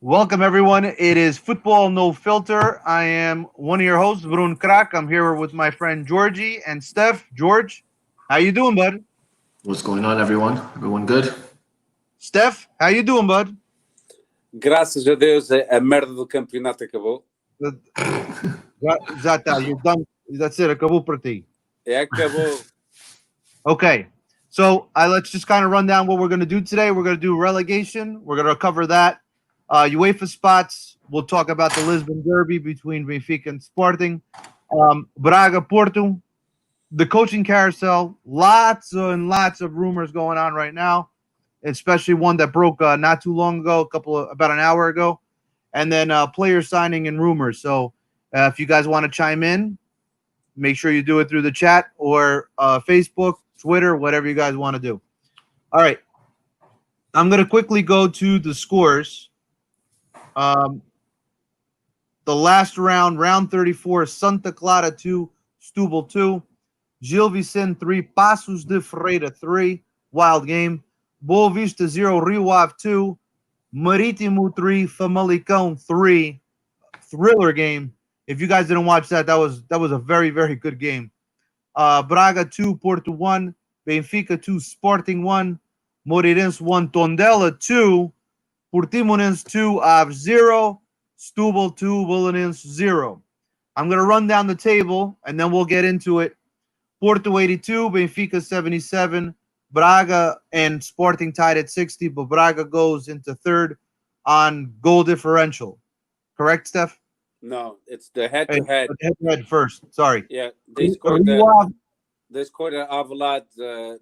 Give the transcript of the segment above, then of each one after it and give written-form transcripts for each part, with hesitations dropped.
Welcome, everyone. It is Football No Filter. I am one of your hosts, Brun Krak. I'm here with my friend Georgie and Steph. George, how you doing, bud? What's going on, everyone? Everyone good? Steph, how you doing, bud? Graças a Deus, a merda do campeonato acabou. Já tá, you're done. That's it. Acabou por ti. Acabou. Okay, so let's just kind of run down what we're going to do today. We're going to do relegation. We're going to cover that. UEFA spots. We'll talk about the Lisbon Derby between Benfica and Sporting. Braga, Porto. The coaching carousel. Lots and lots of rumors going on right now, especially one that broke not too long ago, about an hour ago. And then player signing and rumors. So if you guys want to chime in, make sure you do it through the chat or Facebook, Twitter, whatever you guys want to do. All right. I'm going to quickly go to the scores. The last round, round 34, Santa Clara 2, Setúbal 2, Gil Vicente 3, Passos de Ferreira 3, wild game. Boa Vista 0, Rio Ave 2, Marítimo 3, Famalicão 3, thriller game. If you guys didn't watch that, that was a very, very good game. Braga 2, Porto 1, Benfica 2, Sporting 1, Moreirense 1, Tondela 2, Portimonense 2, Aves 0, Setúbal 2, Belenenses 0. I'm going to run down the table, and then we'll get into it. Porto 82, Benfica 77, Braga and Sporting tied at 60, but Braga goes into third on goal differential. Correct, Steph? No, it's the head-to-head. Head first. Sorry. Yeah, they scored at Avalad.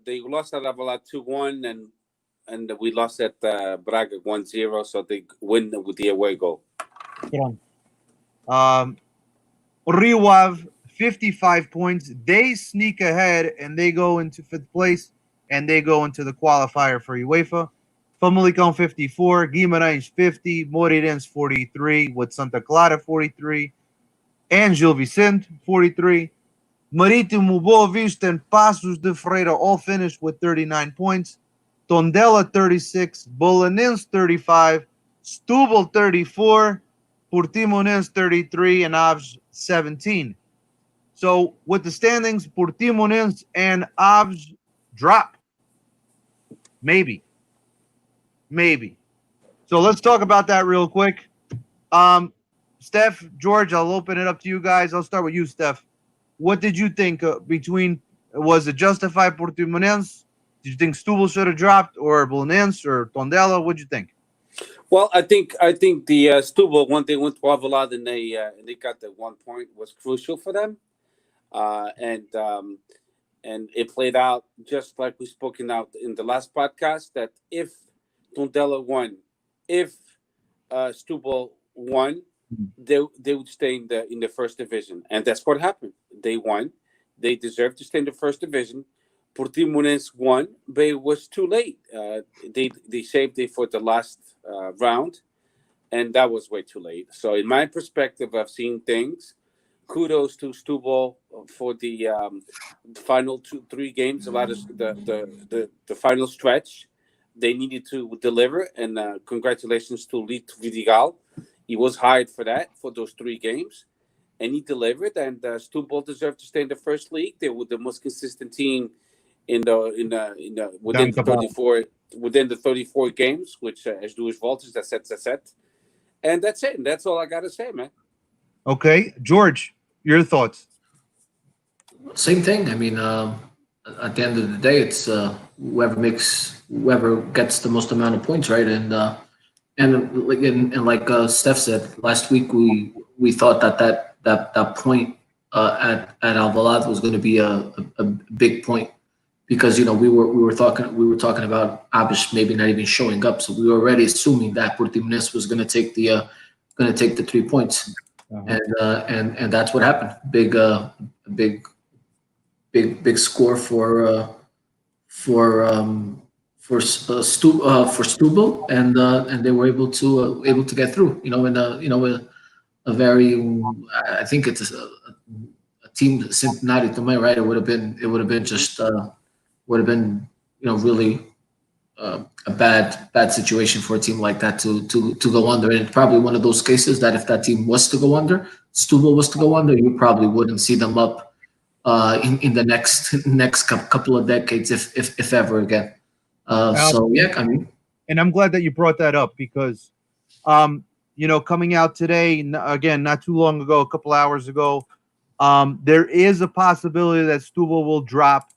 They lost at Avalad 2-1, and we lost at Braga 1-0, so they win with the away goal. Rio Ave 55 points. They sneak ahead and they go into fifth place and they go into the qualifier for UEFA. Famalicão 54, Guimarães 50, Moreirense 43 with Santa Clara 43, and Gil Vicente 43. Marítimo, Boa Vista, and Passos de Ferreira all finished with 39 points. Tondela 36, Belenenses 35, Setúbal 34, Portimonense 33, and Aves 17. So with the standings, Portimonense and Aves drop. Maybe. So let's talk about that real quick. Steph, George, I'll open it up to you guys. I'll start with you, Steph. What did you think was it justified Portimonense? Did you think Setúbal should have dropped, or Belenenses, or Tondela? What did you think? Well, I think the Setúbal, when they went to Avalad and they got the 1 point, was crucial for them, and it played out just like we spoken out in the last podcast, that if Tondela won, if Setúbal won, they would stay in the first division, and that's what happened. They won. They deserved to stay in the first division. Portimonense won, but it was too late. They saved it for the last round, and that was way too late. So, in my perspective, I've seen things. Kudos to Setúbal for the final 2-3 games. A lot of the final stretch, they needed to deliver, and congratulations to Lito Vidigal. He was hired for those 3 games, and he delivered. And Setúbal deserved to stay in the first league. They were the most consistent team within the 34 games, which as duas voltas, that's it. And that's it. And that's all I got to say, man. Okay, George, your thoughts? Same thing. I mean, at the end of the day, it's whoever gets the most amount of points, right? And like Steph said last week, we thought that point at Alvalade was going to be a big point, because we were talking about Abish maybe not even showing up, so we were already assuming that Portimonense was going to take the 3 points, and that's what happened. Big score for Setúbal, and they were able to get through. A very, I think it's a team symptomatic to me, right? It would have been really a bad situation for a team like that to go under. And probably one of those cases that if that team was to go under, Setúbal was to go under, you probably wouldn't see them up in the next couple of decades, if ever again. So yeah, I mean, and I'm glad that you brought that up because, coming out today again, not too long ago, a couple hours ago, there is a possibility that Setúbal will drop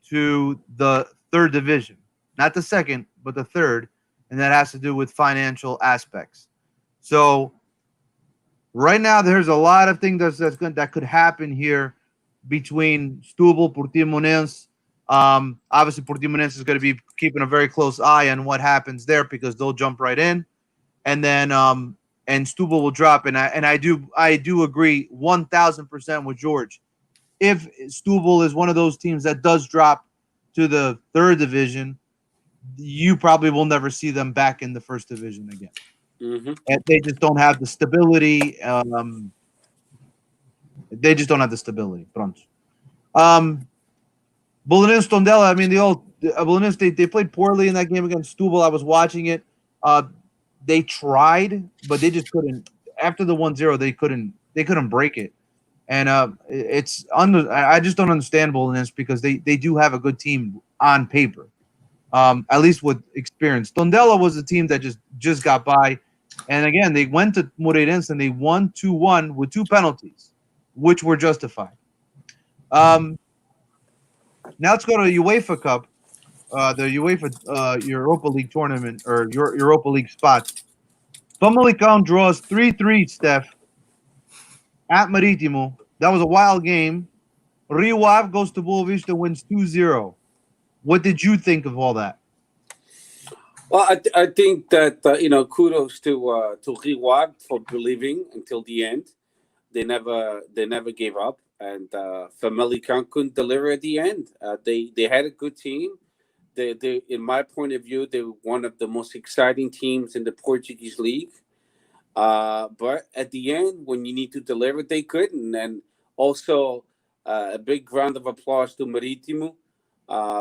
to the third division, not the second, but the third, and that has to do with financial aspects. So right now, there's a lot of things that could happen here between Setúbal, Portimonense. Obviously, Portimonense is going to be keeping a very close eye on what happens there because they'll jump right in, and then and Setúbal will drop. And I do agree 1,000% with George. If Setúbal is one of those teams that does drop to the third division, you probably will never see them back in the first division again. Mm-hmm. And they just don't have the stability. They just don't have the stability. Pronto. Belenenses Tondela, I mean, Belenenses, they played poorly in that game against Setúbal. I was watching it. They tried, but they just couldn't. After the 1-0, they couldn't break it. And I just don't understand Belenenses because they do have a good team on paper, at least with experience. Tondela was a team that just got by, and again they went to Moreirense and they won 2-1 with 2 penalties, which were justified. Now let's go to the UEFA Cup, the UEFA Europa League tournament or Europa League spots. Famalicão draws 3-3, Steph, at Marítimo. That was a wild game. Rio Ave goes to Boa Vista, wins 2-0. What did you think of all that? Well, I think that kudos to Rio Ave for believing until the end. They never gave up, and Famalicão couldn't deliver at the end. They had a good team. They in my point of view, they were one of the most exciting teams in the Portuguese league. But at the end, when you need to deliver, they couldn't. And also, a big round of applause to Marítimo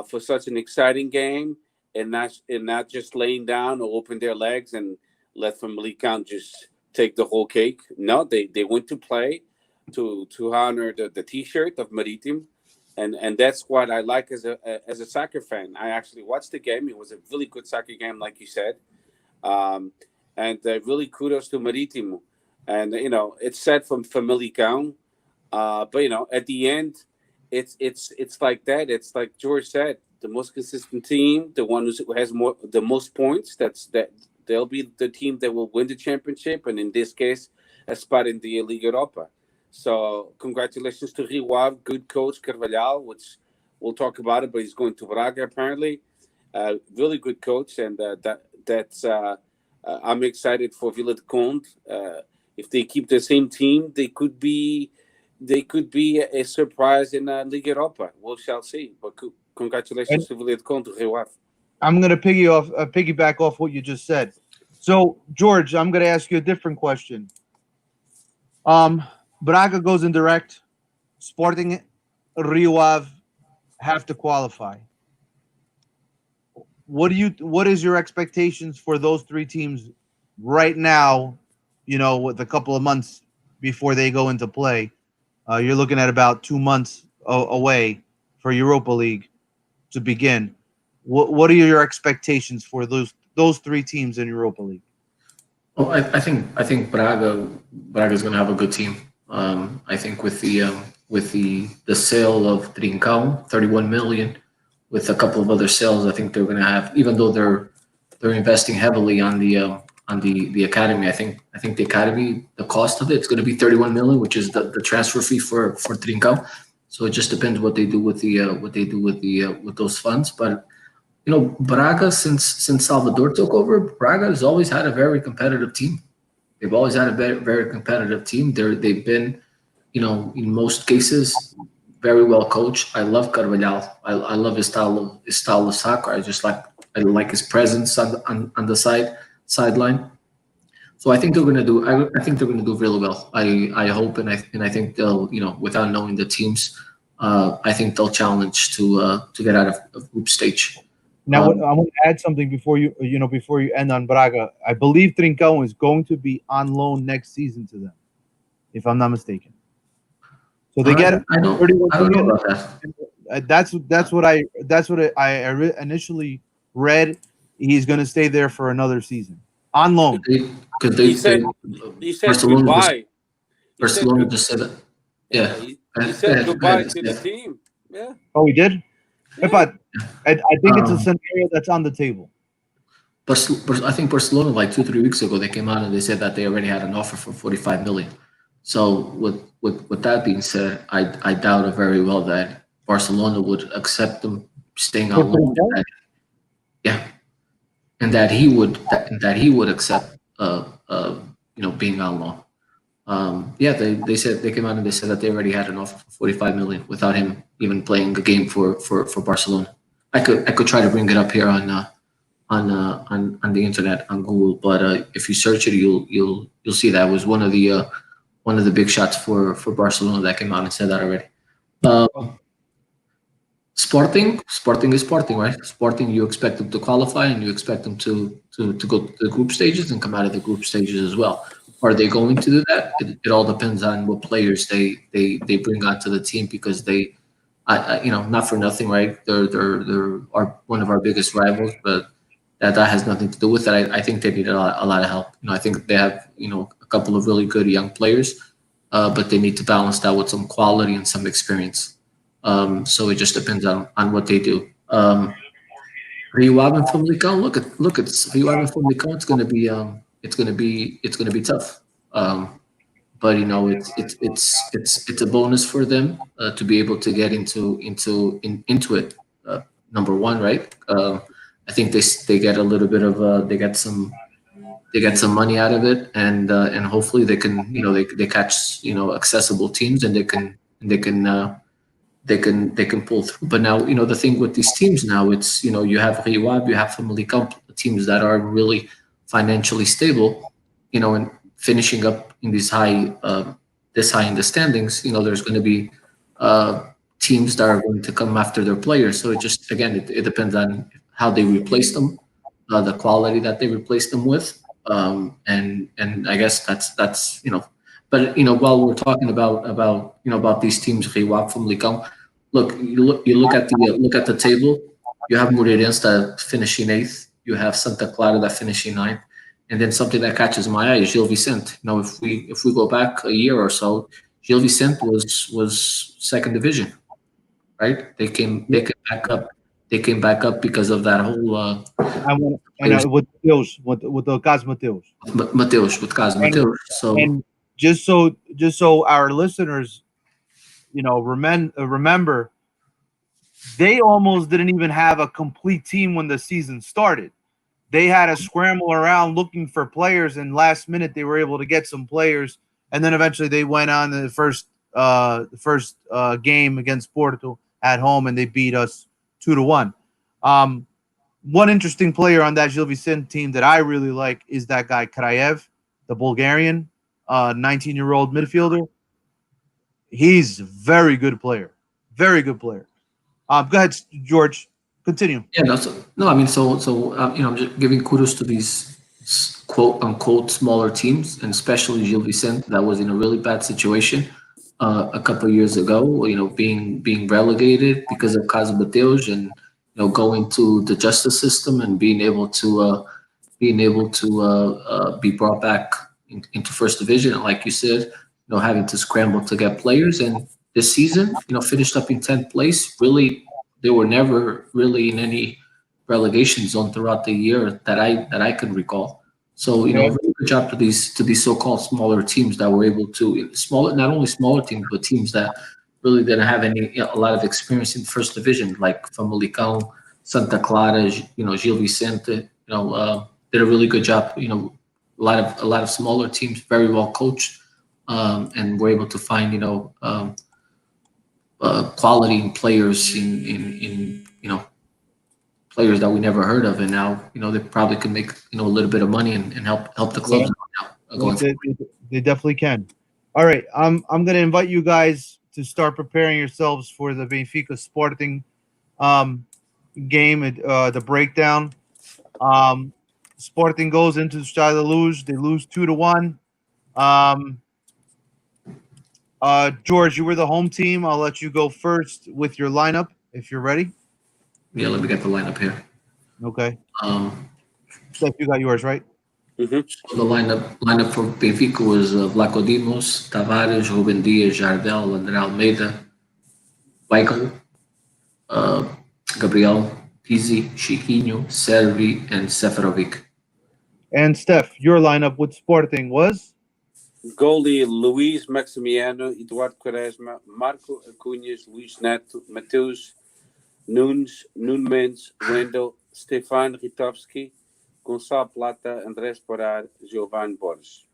for such an exciting game and not just laying down or open their legs and let Famalicão just take the whole cake. No, they went to play to honor the T-shirt of Marítimo. And that's what I like as a soccer fan. I actually watched the game. It was a really good soccer game, like you said. And really kudos to Marítimo. And, it's sad from Famalicão. But, at the end, it's like that. It's like George said, the most consistent team, the one who has the most points, they'll be the team that will win the championship. And in this case, a spot in the Liga Europa. So congratulations to Rio Ave, good coach Carvalhal, which we'll talk about it, but he's going to Braga apparently. Really good coach, and that's I'm excited for Vila de Conde. If they keep the same team, they could be a surprise in Liga Europa. We shall see. But congratulations to Vila de Conde, to Rio Ave. I'm going to piggyback off what you just said. So George, I'm going to ask you a different question. Braga goes in direct. Sporting, Rio Ave have to qualify. What is your expectations for those 3 teams right now? With a couple of months before they go into play, you're looking at about 2 months away for Europa League to begin. What are your expectations for those 3 teams in Europa League? Well, I think Braga is going to have a good team. I think with the sale of Trincão, 31 million, with a couple of other sales, I think they're going to have, even though they're investing heavily on the academy. I think the academy, the cost of it's going to be 31 million, which is the transfer fee for Trincão. So it just depends what they do with with those funds. But Braga, since Salvador took over, Braga has always had a very competitive team. They've always had a very, very competitive team. They've been, in most cases, very well coached. I love Carvalhal. I love his style of soccer. I like his presence on the sideline. So I think they're going to do. I think they're going to do really well. I hope and I think they'll, without knowing the teams, I think they'll challenge to get out of group stage. Now, I want to add something before you end on Braga. I believe Trincão is going to be on loan next season to them, if I'm not mistaken. So they get I don't 31 know million. about that. That's what I initially read. He's going to stay there for another season on loan. Because He said goodbye. Barcelona just said that. Yeah. He said goodbye to the team. Yeah. Oh, he did? Yeah. But I think it's a scenario that's on the table. But I think Barcelona, like 2-3 weeks ago, they came out and they said that they already had an offer for 45 million. So with that being said, I doubt it very well that Barcelona would accept them staying on loan. Yeah, and that he would accept being on loan. Yeah, they said they came out and they said that they already had an offer for 45 million without him even playing a game for Barcelona. I could try to bring it up here on the internet on Google, but if you search it, you'll see that was one of the big shots for Barcelona that came out and said that already. Sporting is Sporting, right? Sporting, you expect them to qualify and you expect them to go to the group stages and come out of the group stages as well. Are they going to do that? It all depends on what players they bring onto the team, because they, not for nothing, right? They're one of our biggest rivals, but that has nothing to do with it. I think they need a lot of help. I think they have a couple of really good young players, but they need to balance that with some quality and some experience. So it just depends on what they do. Rio Ave and Famalicão, look at Rio Ave and Famalicão. It's gonna be tough. But it's a bonus for them to be able to get into it. Number one, right? I think they get a little bit of they get some money out of it, and hopefully they can they catch accessible teams, and they can pull through. But now the thing with these teams now, it's you have Rio Ave, you have Famalicão, teams that are really financially stable, and finishing up in these this high in the standings. There's going to be teams that are going to come after their players. So it just it depends on how they replace them, the quality that they replace them with, and I guess that's But while we're talking about these teams, Rio Ave, Famalicão, you look at the table. You have Moreirense finishing 8th. You have Santa Clara that finishing 9th. And then something that catches my eye is Gil Vicente. If we go back a year or so, Gil Vicente was 2nd division, right? They came back up. They came back up because of that whole. With the Cas Mateus. With Cas Mateus. So and just so our listeners, remember, they almost didn't even have a complete team when the season started. They had to scramble around looking for players, and last minute they were able to get some players, and then eventually they went on the first game against Porto at home, and they beat us 2-1. One interesting player on that Gil Vicente team that I really like is that guy Kraev, the Bulgarian 19-year-old midfielder. He's a very good player. Very good player. Go ahead, George. Continue. Yeah, I'm just giving kudos to these quote unquote smaller teams, and especially Gil Vicente, that was in a really bad situation a couple of years ago. Being relegated because of Casa Mateus, and going to the justice system and being able to be brought back into first division, and like you said, having to scramble to get players. And this season, finished up in 10th place. Really, they were never really in any relegation zone throughout the year that I can recall. So a really good job to these so-called smaller teams that were able to not only smaller teams, but teams that really didn't have a lot of experience in first division, like Famalicão, Santa Clara, Gil Vicente. Did a really good job. A lot of smaller teams, very well coached, and were able to find quality players in players that we never heard of, and now they probably can make a little bit of money and help the clubs out. They definitely can. All right, I'm going to invite you guys to start preparing yourselves for the Benfica Sporting game, the breakdown. Sporting goes into the Stade de Luz. They lose 2-1. George, you were the home team. I'll let you go first with your lineup if you're ready. Yeah, let me get the lineup here. Okay. Um, Steph, you got yours, right? Mm-hmm. so the lineup for Benfica was Vlaco Dimos, Tavares, Ruben Dias, Jardel, André Almeida, Weigl, uh, Gabriel, Pizzi, Chiquinho, Servi, and Seferovic. And Steph, your lineup with Sporting was? Goalie Luis Maximiano, Eduardo Quaresma, Marco Acuñas, Luis Neto, Mateus Nunes, Mendes, Wendel, Stefan Ritovski, Gonçalo Plata, Andrés Porar, Giovanni Borges.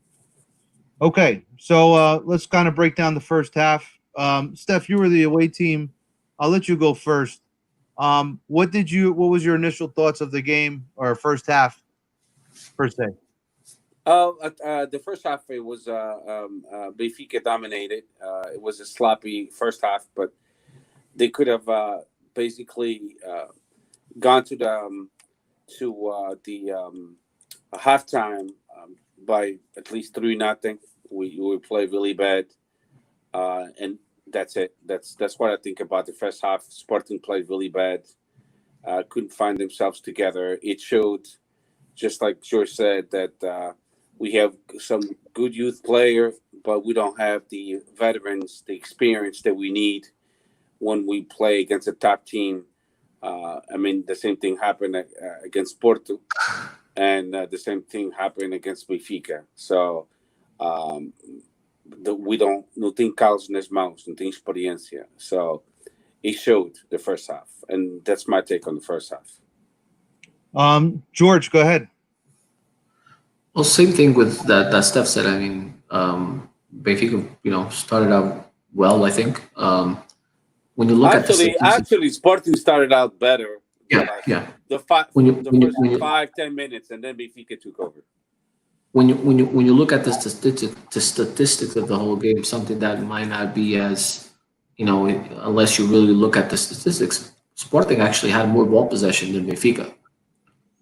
Okay, so let's kind of break down the first half. Steph, you were the away team. I'll let you go first. What was your initial thoughts of the game or first half per se? The first half it was Benfica dominated. It was a sloppy first half, but they could have basically gone to the halftime by at least 3-0. We played really bad, and that's it. That's what I think about the first half. Sporting played really bad. Couldn't find themselves together. It showed, just like George said, that we have some good youth players, but we don't have the veterans, the experience that we need when we play against a top team. I mean, the same thing happened against Porto, and the same thing happened against Benfica. So um, we não tem calos nas mãos, não tem experiência. So it showed the first half, and that's my take on the first half. George, go ahead. Well, same thing with that Steph said. I mean, Benfica, started out well. I think when you look at the statistics, Actually, Sporting started out better. yeah. The first 5-10 minutes, and then Benfica took over. When you look at the statistics of the whole game, something that might not be as, unless you really look at the statistics, Sporting actually had more ball possession than Benfica.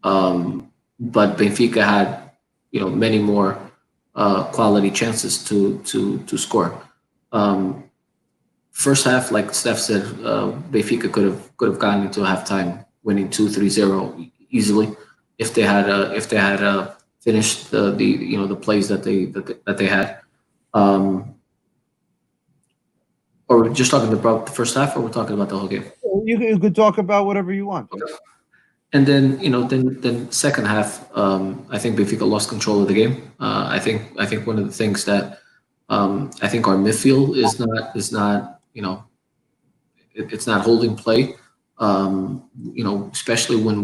But Benfica had, many more quality chances to score. First half, like Steph said, Benfica could have gotten into halftime winning 2-3-0 easily if they had finished the plays that they had. Or we're just talking about the first half, or we're talking about the whole game? You could talk about whatever you want. Okay. And then then second half, I think Benfica lost control of the game. I think one of the things that I think our midfield is not it's not holding play. Especially when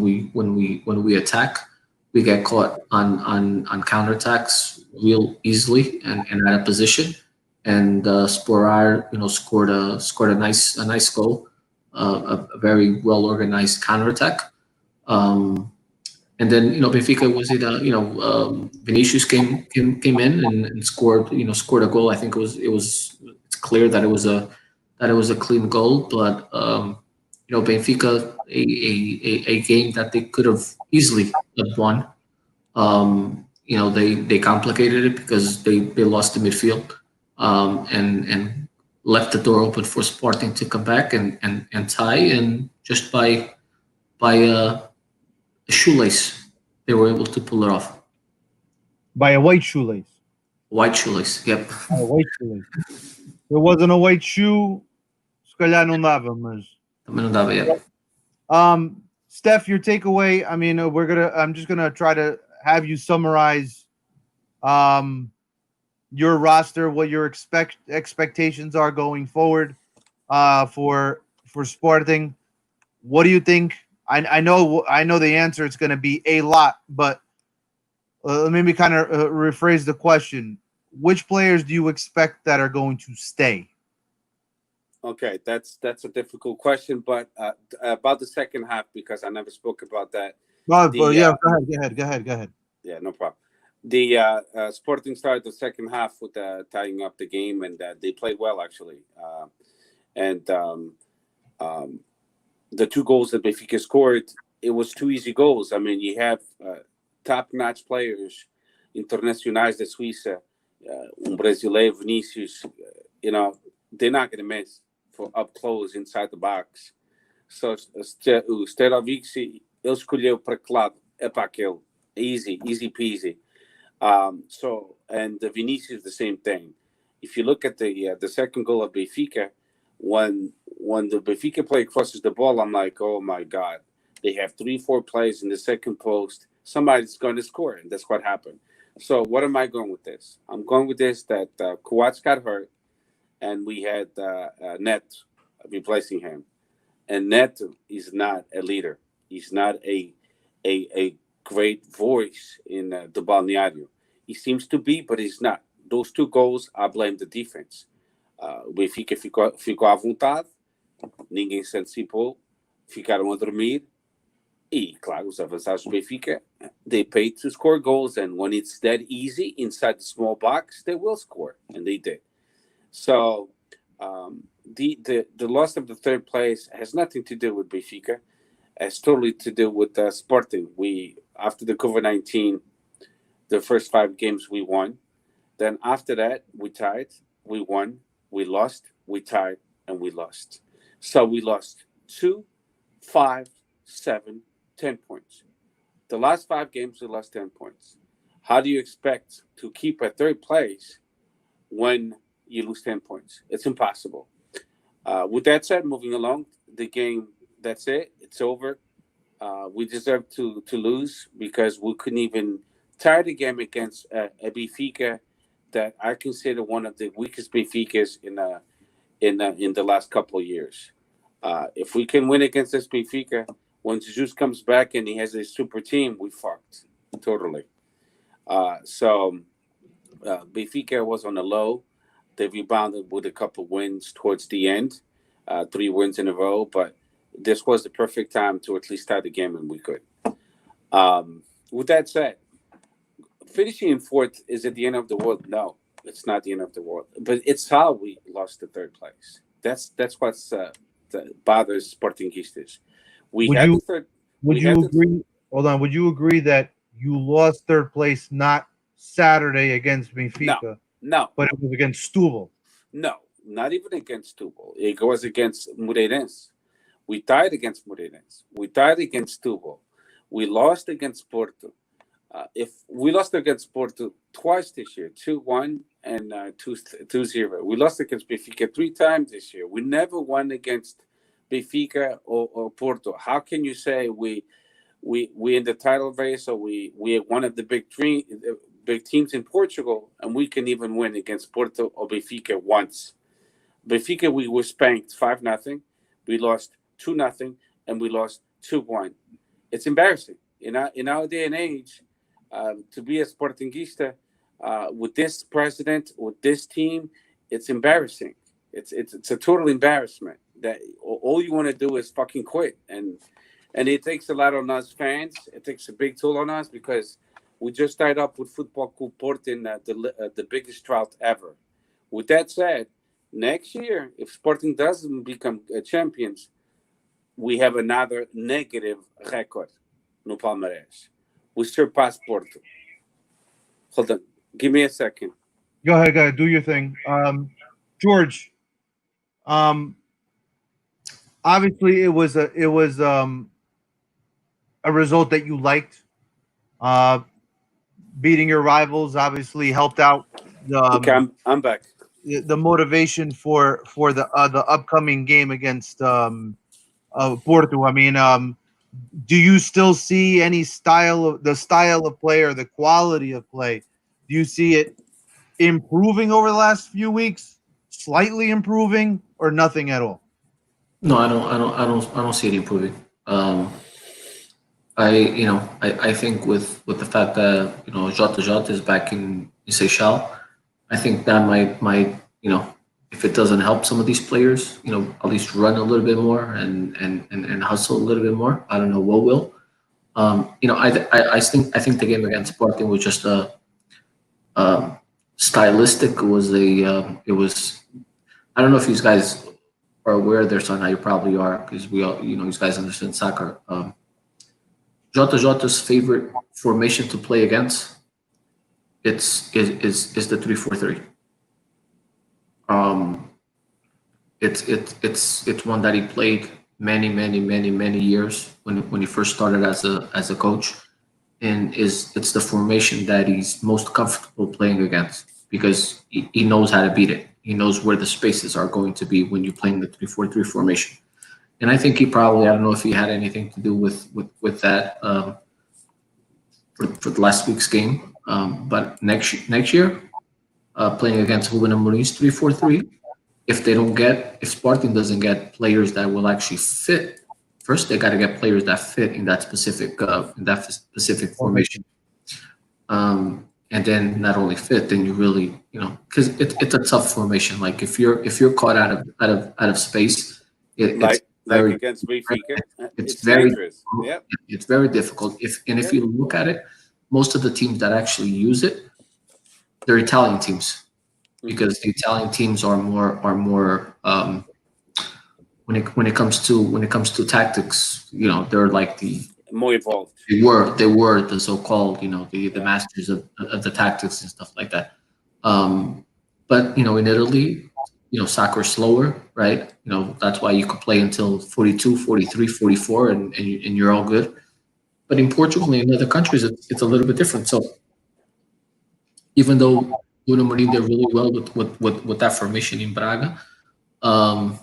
we attack, we get caught on counterattacks real easily and out of position. And Sporar, scored a nice goal, a very well organized counterattack. And then Benfica was it Vinicius came in and scored a goal. I think it's clear that it was a clean goal, but Benfica a game that they could have easily have won. They complicated it because they lost the midfield and left the door open for Sporting to come back and tie, and just by a shoelace they were able to pull it off. By a white shoelace. White shoelace, yep. A white shoelace. There wasn't a white shoe. Se calhar não dava, mas. Também não dava, yeah. Steph, your takeaway. I mean, I'm just gonna try to have you summarize your roster, what your expectations are going forward for Sporting. What do you think? I know the answer. It's going to be a lot, but let me kind of rephrase the question. Which players do you expect that are going to stay? Okay, that's a difficult question, but about the second half, because I never spoke about that. Go ahead. Yeah, no problem. The Sporting started the second half with tying up the game, and they played well actually. the 2 goals that Benfica scored, it was 2 easy goals. I mean, you have top-notch players, internacionais da Suíça, brasileiro, Vinicius, they're not going to miss for up close inside the box. So, o Sterovic, ele escolheu para que lado? É para aquele. Easy peasy. And the Vinicius, the same thing. If you look at the second goal of Benfica, when the Benfica player crosses the ball, I'm like, oh my God, they have 3-4 plays in the second post. Somebody's going to score, and that's what happened. So what am I going with this? I'm going with this that Kouacs got hurt, and we had Net replacing him. And Net is not a leader. He's not a great voice in the Balneário. He seems to be, but he's not. Those 2 goals, I blame the defense. O Benfica ficou à vontade, ninguém se antecipou, ficaram a dormir, e, claro, os avançados do Benfica, they paid to score goals, and when it's that easy inside the small box, they will score, and they did. So the loss of the 3rd place has nothing to do with Benfica. It's totally to do with Sporting. After the COVID-19, the first 5 games we won. Then after that, we tied, we won, we lost, we tied, and we lost. So we lost 2, 5, 7, 10 points. The last 5 games, we lost 10 points. How do you expect to keep a 3rd place when you lose 10 points? It's impossible. With that said, moving along, the game, that's it. It's over. We deserve to lose because we couldn't even tie the game against a Benfica that I consider one of the weakest Benficas in the last couple of years. If we can win against this Benfica, when Jesus comes back and he has a super team, we fucked totally. So Benfica was on a low. They rebounded with a couple wins towards the end, 3 wins in a row, but this was the perfect time to at least tie the game, and we could. With that said, finishing in 4th, is it the end of the world? No, it's not the end of the world. But it's how we lost the 3rd place. That's what's that bothers Sportingistas. Would you agree? Hold on. Would you agree that you lost 3rd place not Saturday against Benfica? No. But it was against Setúbal. No, not even against Setúbal. It was against Moreirense. We tied against Moreirense. We tied against Setúbal. We lost against Porto. If we lost against Porto twice this year, 2-1 and 2-0. We lost against Benfica 3 times this year. We never won against Benfica or Porto. How can you say we in the title race, or we are one of the big teams in Portugal, and we can even win against Porto or Benfica once? Benfica, we were spanked 5-0. We lost 2-0, and we lost 2-1. It's embarrassing in our day and age. To be a Sportingista with this president, with this team, it's embarrassing. It's a total embarrassment that all you want to do is fucking quit. And it takes a lot on us fans. It takes a big toll on us because we just tied up with Futebol Clube Porto in the biggest drought ever. With that said, next year, if Sporting doesn't become champions, we have another negative record no Palmeiras. We surpass Porto. Hold on. Give me a second. Go ahead. Do your thing. George, obviously it was a result that you liked. Beating your rivals obviously helped out. Okay, I'm back. The motivation for the upcoming game against Porto. I mean, do you still see any style of play or the quality of play? Do you see it improving over the last few weeks, slightly improving, or nothing at all? No, I don't see it improving. I think with the fact that JJ is back in Seychelles, I think that might if it doesn't help some of these players, at least run a little bit more and hustle a little bit more. I don't know what will. I think the game against Sporting was just stylistic. It was I don't know if you guys are aware of their son, now you probably are, because we all, you guys understand soccer. Jota's favorite formation to play against is the 3-4-3. It's one that he played many years when he first started as a coach, and it's the formation that he's most comfortable playing against because he knows how to beat it. He knows where the spaces are going to be when you're playing the 3-4-3 formation. And I think he probably, I don't know if he had anything to do with that for the last week's game. But next year, playing against Ruben Amorim's 3-4-3, if Sporting doesn't get players that will actually fit, first they got to get players that fit in that specific formation. And then not only fit, then you really, because it's a tough formation. Like if you're caught out of space, it's very, against Benfica, it's very dangerous. Yeah, it's very difficult. If you look at it, most of the teams that actually use it, they're Italian teams, because the Italian teams are more when it comes to tactics, they're like more involved. They were the so-called, the masters of the tactics and stuff like that. But in Italy, soccer is slower, right? That's why you could play until 42, 43, 44, and you're all good. But in Portugal and in other countries, it's a little bit different. So even though Bruno Amorim did really well with that formation in Braga, I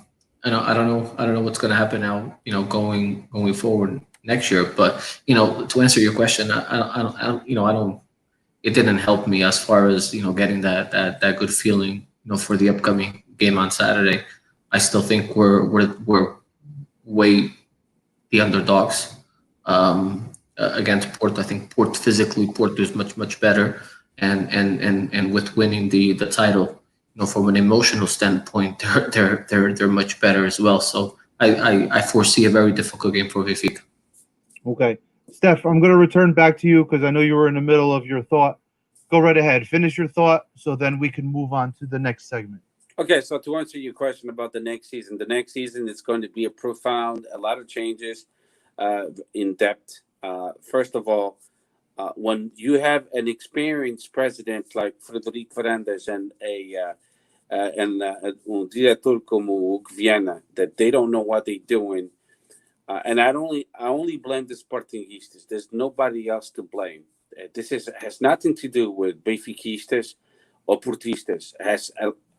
don't know what's going to happen now, going forward next year. But to answer your question, I don't. It didn't help me as far as getting that good feeling, for the upcoming game on Saturday. I still think we're way the underdogs against Porto. I think Porto is much better, and with winning the title, from an emotional standpoint, they're much better as well. So I foresee a very difficult game for Benfica. Okay, Steph, I'm going to return back to you because I know you were in the middle of your thought. Go right ahead, finish your thought, so then we can move on to the next segment. Okay, so to answer your question about the next season is going to be a lot of changes, in depth. First of all, when you have an experienced president like Frederico Fernandes and un director como Viana, that they don't know what they're doing, and I only blame the Sportingistas. There's nobody else to blame. This has nothing to do with Benfiquistas or Portistas. It has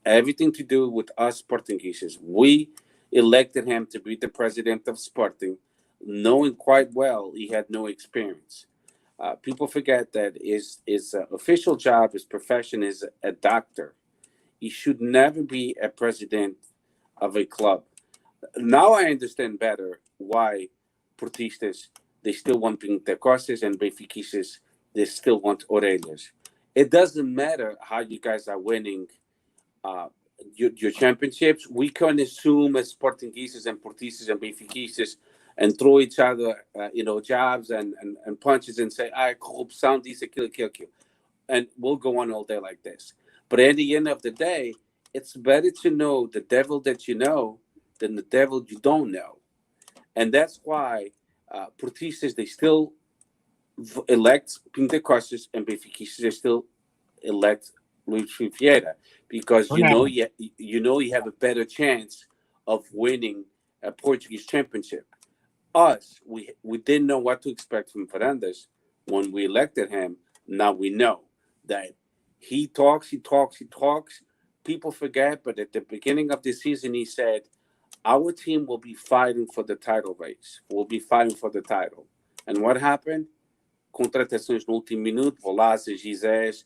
everything to do with us Sportingistas. We elected him to be the president of Sporting, knowing quite well he had no experience. People forget that his official job, his profession is a doctor. He should never be a president of a club. Now I understand better why Portistas, they still want Pentecostes, and Benfiquistas, they still want Orelhas. It doesn't matter how you guys are winning your championships. We can assume as Sportingistas and Portistas and Benfiquistas and throw each other, jabs and punches and say, corrupção, this, aquilo. And we'll go on all day like this. But at the end of the day, it's better to know the devil that you know than the devil you don't know. And that's why Portistas, they still elect Pentecostes, and Benfiquistas, they still elect Luis Vieira, because you have a better chance of winning a Portuguese championship. Us, we didn't know what to expect from Fernandes when we elected him. Now we know that he talks. People forget, but at the beginning of the season, he said, our team will be fighting for the title race. We'll be fighting for the title. And what happened? Contratações no último minuto, Volases, Gizés.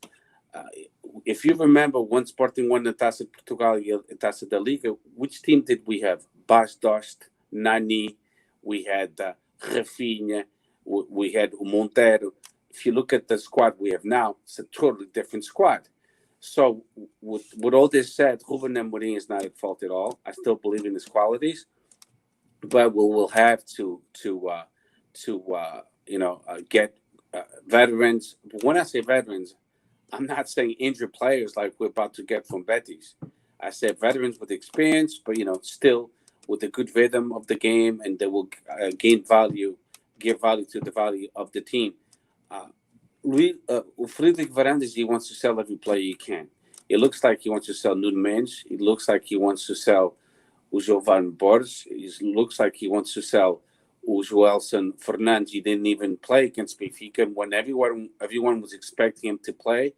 If you remember when Sporting won the Taça de Portugal and Taça da Liga, which team did we have? Bas Dost, Nani, we had Rafinha, we had Montero. If you look at the squad we have now, it's a totally different squad. So with all this said, Ruben Amorim is not at fault at all. I still believe in his qualities, but we will have to get veterans. When I say veterans, I'm not saying injured players like we're about to get from Betis. I said veterans with experience, but still with a good rhythm of the game, and they will give value to the value of the team. Friedrich Varandas, he wants to sell every player he can. It looks like he wants to sell Nuno Mendes. It looks like he wants to sell o Jovan Borges. It looks like he wants to sell o Joelson Fernandes. He didn't even play against Benfica when everyone was expecting him to play,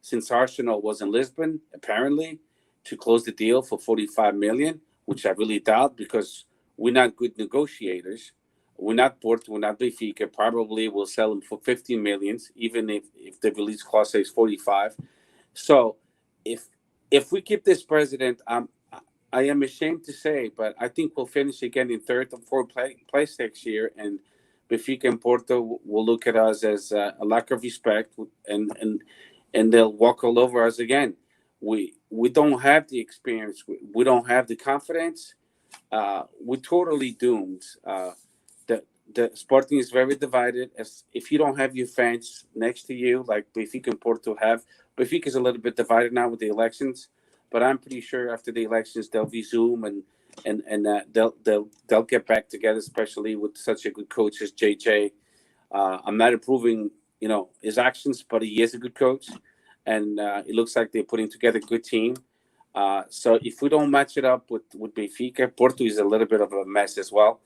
since Arsenal was in Lisbon, apparently, to close the deal for 45 million, which I really doubt, because we're not good negotiators. We're not Porto, we're not Benfica. Probably we'll sell him for 15 millions, even if the release clause says 45. So if we keep this president, I am ashamed to say, but I think we'll finish again in third or fourth place next year, and Benfica and Porto will look at us as a lack of respect, and they'll walk all over us again. We don't have the experience. We don't have the confidence. We're totally doomed. The Sporting is very divided. If you don't have your fans next to you, like Benfica and Porto have, Benfica is a little bit divided now with the elections, but I'm pretty sure after the elections they'll resume and they'll get back together, especially with such a good coach as JJ. I'm not approving, his actions, but he is a good coach, and it looks like they're putting together a good team. So if we don't match it up with Benfica, Porto is a little bit of a mess as well.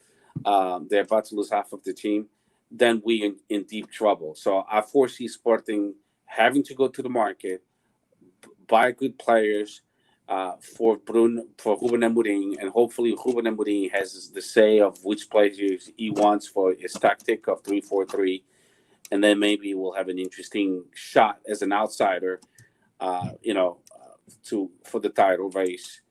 They're about to lose half of the team. Then we in deep trouble. So I foresee Sporting having to go to the market, buy good players for Ruben Amorim, and hopefully Ruben Amorim has the say of which players he wants for his tactic of 3-4-3, and then maybe we'll have an interesting shot as an outsider, for the title race.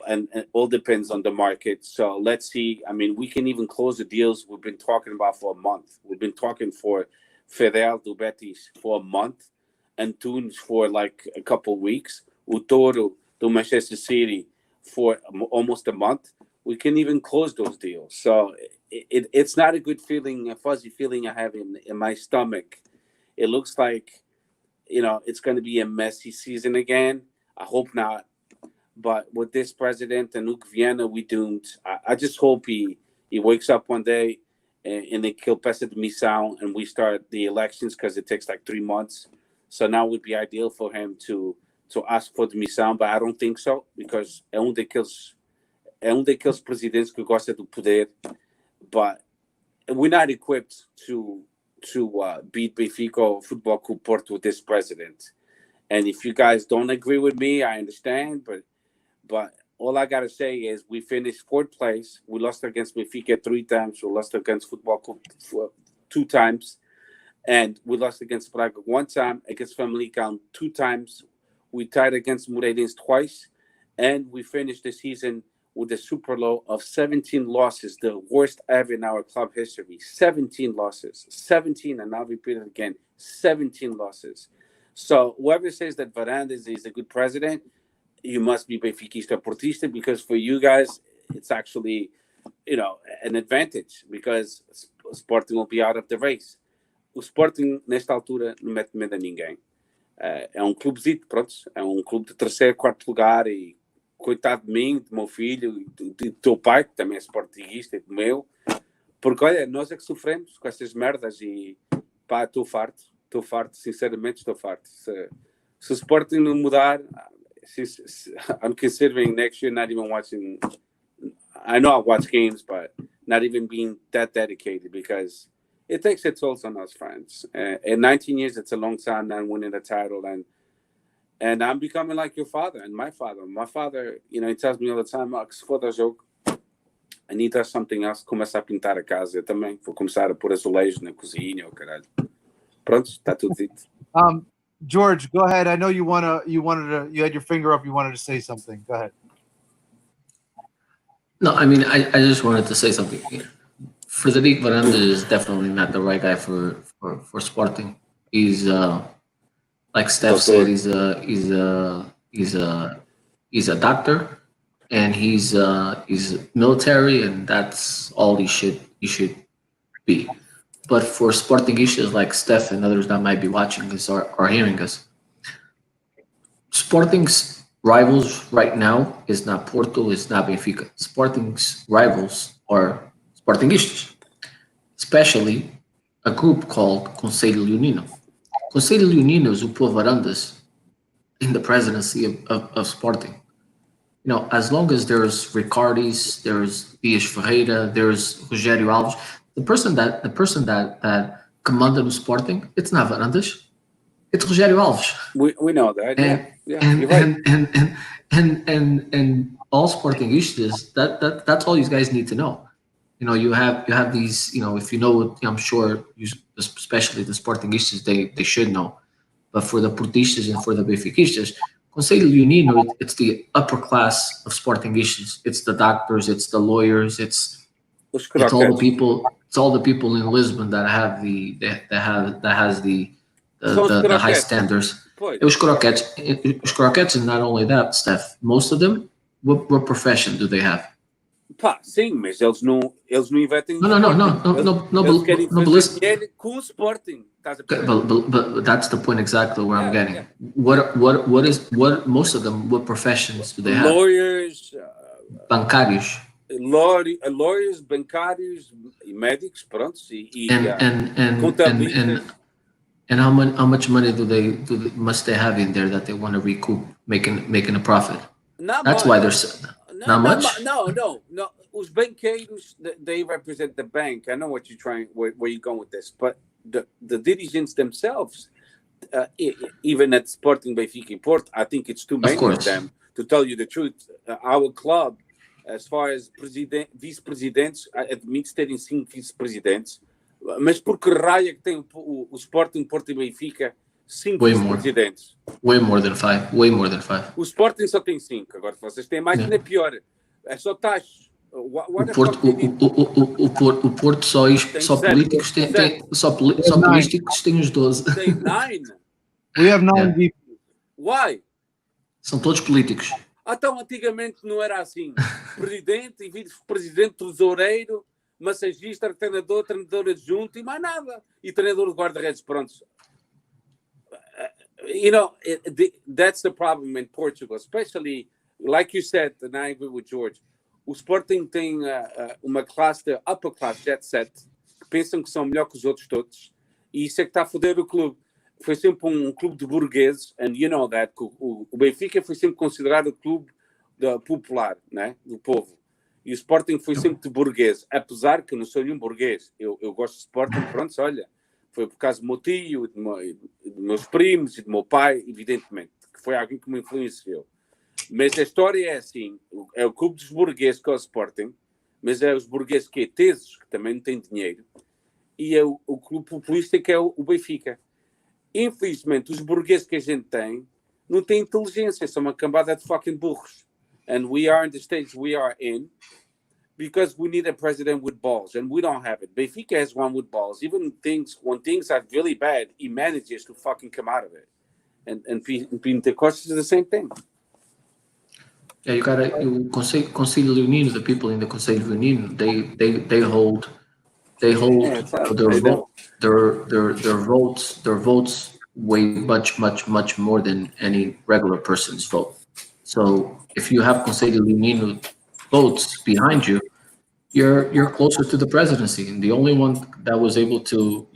And it all depends on the market. So let's see. I mean, we can even close the deals we've been talking about for a month. We've been talking for Fidel do Betis for a month, and Tunes for like a couple of weeks, Utoro do Manchester City for almost a month. We can even close those deals. So it's not a good feeling, a fuzzy feeling I have in my stomach. It looks like, it's going to be a messy season again. I hope not. But with this president and Luke Viana, we doomed. I just hope he wakes up one day and they kill Pesa de Missão and we start the elections, because it takes like 3 months. So now would be ideal for him to ask for the Missão, but I don't think so, because é daqueles presidentes que gosta do poder. But we're not equipped to beat Benfica or Futebol Clube Porto with this president. And if you guys don't agree with me, I understand, but all I got to say is we finished fourth place. We lost against Benfica 3 times. We lost against Futebol Clube 2 times. And we lost against Braga 1 time, against Famalicão 2 times. We tied against Moreirense twice. And we finished the season with a super low of 17 losses, the worst ever in our club history. 17 losses. 17, and I'll repeat it again, 17 losses. So whoever says that Varandas is a good president, you must be Benfiquista Portista, because for you guys, it's actually, an advantage, because Sporting will be out of the race. O Sporting, nesta altura, não mete medo a ninguém. É clubezito, pronto. É clube de terceiro, quarto lugar, e coitado de mim, do meu filho, do teu pai, que também é sportinguista, e do meu. Porque, olha, nós é que sofremos com estas merdas e, pá, estou farto, sinceramente estou farto. Se o Sporting não mudar... I'm considering next year not even watching. I know I watch games, but not even being that dedicated, because it takes a toll on us, friends. In 19 years, it's a long time not winning a title, and I'm becoming like your father and my father. My father, he tells me all the time, Max, for the joke, I need to have something else. Começar a pintar a casa. Eu também vou começar a pôr azulejos na cozinha, caralho. Pronto, está tudo dito. George, go ahead. I know you had your finger up. You wanted to say something. Go ahead. No, I mean, I just wanted to say something. Frederic Varandas is definitely not the right guy for Sporting. He's like Steph said, he's a doctor, and he's military, and that's all he should be. But for Sporting issues like Steph and others that might be watching this or hearing us, Sporting's rivals right now is not Porto, it's not Benfica. Sporting's rivals are Sportingistas, especially a group called Conselho Leonino. Conselho Leonino is o povo Arandas in the presidency of Sporting. You know, as long as there's Ricardis, there's Dias Ferreira, there's Rogério Alves, the person that commanded the Sporting, it's not Varandas, it's Rogério Alves. We know that. And You're right. and all Sportingistas, that's all you guys need to know. You know, you have these, you know, if you know, I'm sure you, especially the Sportingistas, they should know. But for the Portistas and for the Benfiquistas, Conselho Leonino, it's the upper class of Sportingistas. It's the doctors, it's the lawyers, it's all the people. It's all the people in Lisbon that have the the high standards. Os croquettes, and not only that, Steph. Most of them, what profession do they have? Pá, sim, mas eles não investem. No. Eles querem fazer dinheiro com o Sporting. But that's the point exactly where I'm getting. Yeah. What most of them, what professions do they have? Lawyers, bancários. Lawyers, bancários, e médicos, pronto, and how much money must they have in there that they want to recoup, making a profit? That's why there's not much. No. Os banqueiros, they represent the bank. I know what you're trying, where you're going with this, but the dirigents themselves, even at Sporting, Benfica, and Porto, I think it's too many of them. To tell you the truth, our club, as far as vice-presidentes, admite terem 5 vice-presidentes, mas por que raio é que tem o Sporting, Porto e Benfica 5 vice-presidentes? Way more than 5. O Sporting só tem 5. Agora, vocês têm mais, ainda pior. É só taxas. O Porto só políticos tem os 12. Tem 9. We have 9 VPs. Why? São todos políticos. Então, antigamente não era assim. Presidente e vice-presidente, tesoureiro, massagista, treinador adjunto e mais nada. E treinador de guarda-redes, pronto. You know, that's the problem in Portugal, especially, like you said, and I agree with George, o Sporting tem uma classe de upper class jet set que pensam que são melhor que os outros todos, e isso é que está a foder o clube. Foi sempre um clube de burgueses, and you know that, o Benfica foi sempre considerado o clube popular, né? Do povo. E o Sporting foi sempre de burguês, apesar que eu não sou nenhum burguês. Eu gosto de Sporting, pronto, olha, foi por causa do meu tio, de meus primos e do meu pai, evidentemente, que foi alguém que me influenciou. Mas a história é assim, é o clube dos burgueses que é o Sporting, mas é os burgueses que é tesos, que também não têm dinheiro, e é o clube populista que é o Benfica. Infelizmente, os burgueses que a gente tem não têm inteligência, são uma cambada de fucking burros. And we are in the stage we are in because we need a president with balls, and we don't have it. Benfica has one with balls. Even when things are really bad, he manages to fucking come out of it. And Pentecost is the same thing. Yeah, you got to Conselho Leonino. The people in the Conselho Leonino, they hold their votes weigh much more than any regular person's vote. So if you have Conselho Leonino votes behind you, you're closer to the presidency. And the only one that was able to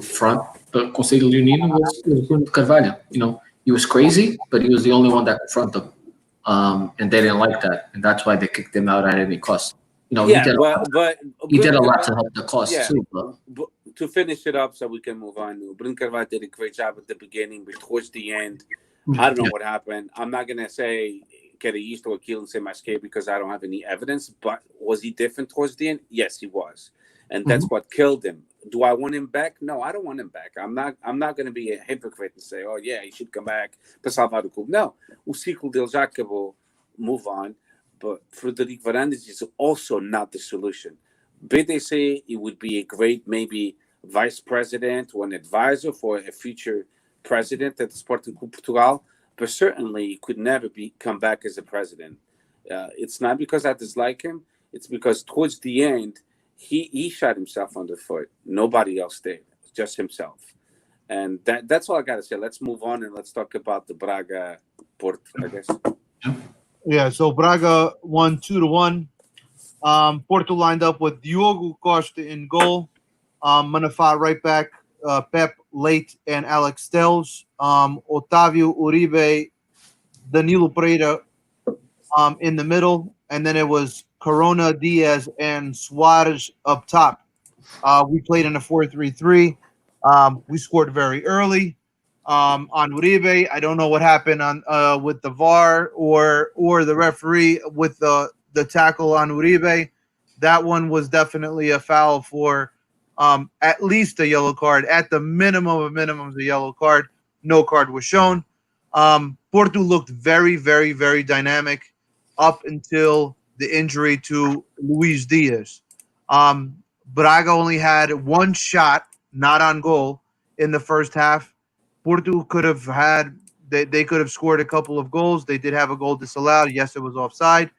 front the Conselho Leonino was Bruno Carvalho. You know, he was crazy, but he was the only one that could front them. And they didn't like that, and that's why they kicked him out at any cost. You know, he did a lot to help the cause too. But to finish it up, so we can move on. Bruno Carvalho did a great job at the beginning, but towards the end, I don't know what happened. I'm not gonna say get used to Akil and say my skate because I don't have any evidence. But was he different towards the end? Yes, he was, and that's what killed him. Do I want him back? No, I don't want him back. I'm not going to be a hypocrite and say, oh yeah, he should come back para salvar o clube. No, o ciclo dele já acabou. Move on. But Frederico Varandas is also not the solution. BDC, it would be a great maybe vice president or an advisor for a future president at the Sporting Clube Portugal, but certainly he could never come back as a president. It's not because I dislike him. It's because towards the end, he shot himself on the foot. Nobody else did, just himself. And that's all I got to say. Let's move on and let's talk about the Braga Porto, I guess. Yeah, so Braga won 2-1. Porto lined up with Diogo Costa in goal, Manafá right back, Pep Late and Alex Telles, Otavio Uribe, Danilo Pereira in the middle, and then it was Corona, Diaz, and Suarez up top. We played in a 4-3-3. We scored very early on Uribe. I don't know what happened on with the VAR or the referee with the tackle on Uribe. That one was definitely a foul for at least a yellow card. At the minimum of minimums, a yellow card. No card was shown. Porto looked very, very, very dynamic up until the injury to Luis Diaz. Braga only had one shot, not on goal, in the first half. Porto could have had they could have scored a couple of goals. They did have a goal disallowed. Yes, it was offside.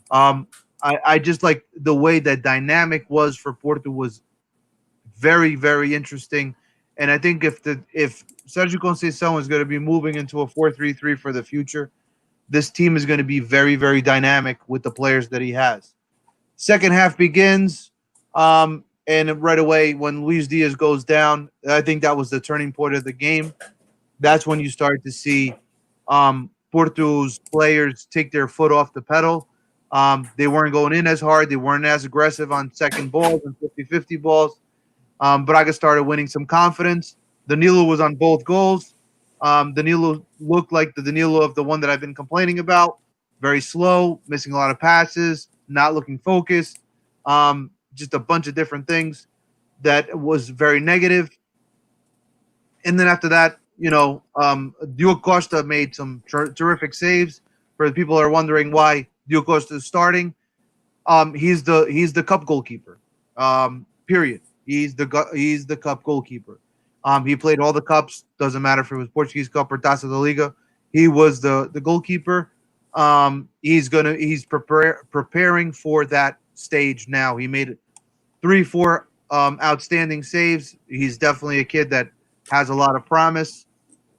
Um, I just like the way that dynamic was for Porto was very, very interesting. And I think if Sergio Conceição is going to be moving into a 4-3-3 for the future, this team is going to be very, very dynamic with the players that he has. Second half begins, and right away when Luis Diaz goes down, I think that was the turning point of the game. That's when you start to see Porto's players take their foot off the pedal. They weren't going in as hard. They weren't as aggressive on second balls and 50-50 balls. Braga started winning some confidence. Danilo was on both goals. Danilo looked like the Danilo of the one that I've been complaining about. Very slow, missing a lot of passes, not looking focused. Just a bunch of different things that was very negative. And then after that, Diogo Costa made some terrific saves. For the people who are wondering why Diogo Costa is starting, he's the cup goalkeeper. Period. He's the cup goalkeeper. He played all the cups. Doesn't matter if it was Portuguese Cup or Taça da Liga. He was the goalkeeper. He's preparing for that stage now. He made 3-4 outstanding saves. He's definitely a kid that has a lot of promise.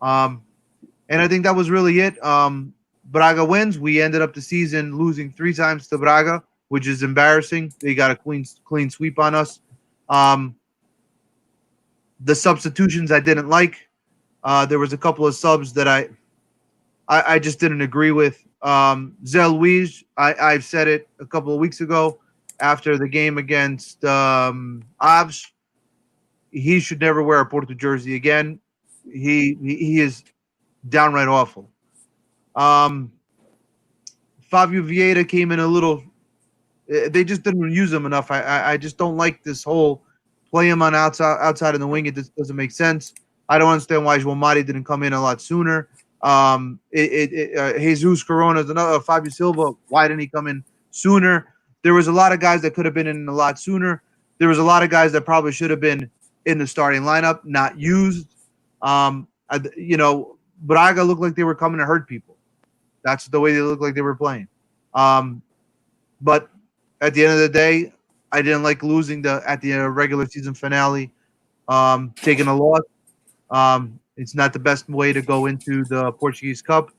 And I think that was really it. Braga wins. We ended up the season losing 3 times to Braga, which is embarrassing. They got a clean sweep on us. The substitutions I didn't like. There was a couple of subs that I just didn't agree with. Zé Luiz, I've said it a couple of weeks ago after the game against Aves. He should never wear a Porto jersey again. He is downright awful. Fabio Vieira came in a little. They just didn't use him enough. I just don't like this whole play him on outside in the wing. It just doesn't make sense. I don't understand why João Mari didn't come in a lot sooner. Jesus Corona is another. Fabio Silva, why didn't he come in sooner? There was a lot of guys that could have been in a lot sooner. There was a lot of guys that probably should have been in the starting lineup, not used. Braga looked like they were coming to hurt people. That's the way they looked like they were playing. But at the end of the day, I didn't like losing at the regular season finale, taking a loss. It's not the best way to go into the Portuguese Cup.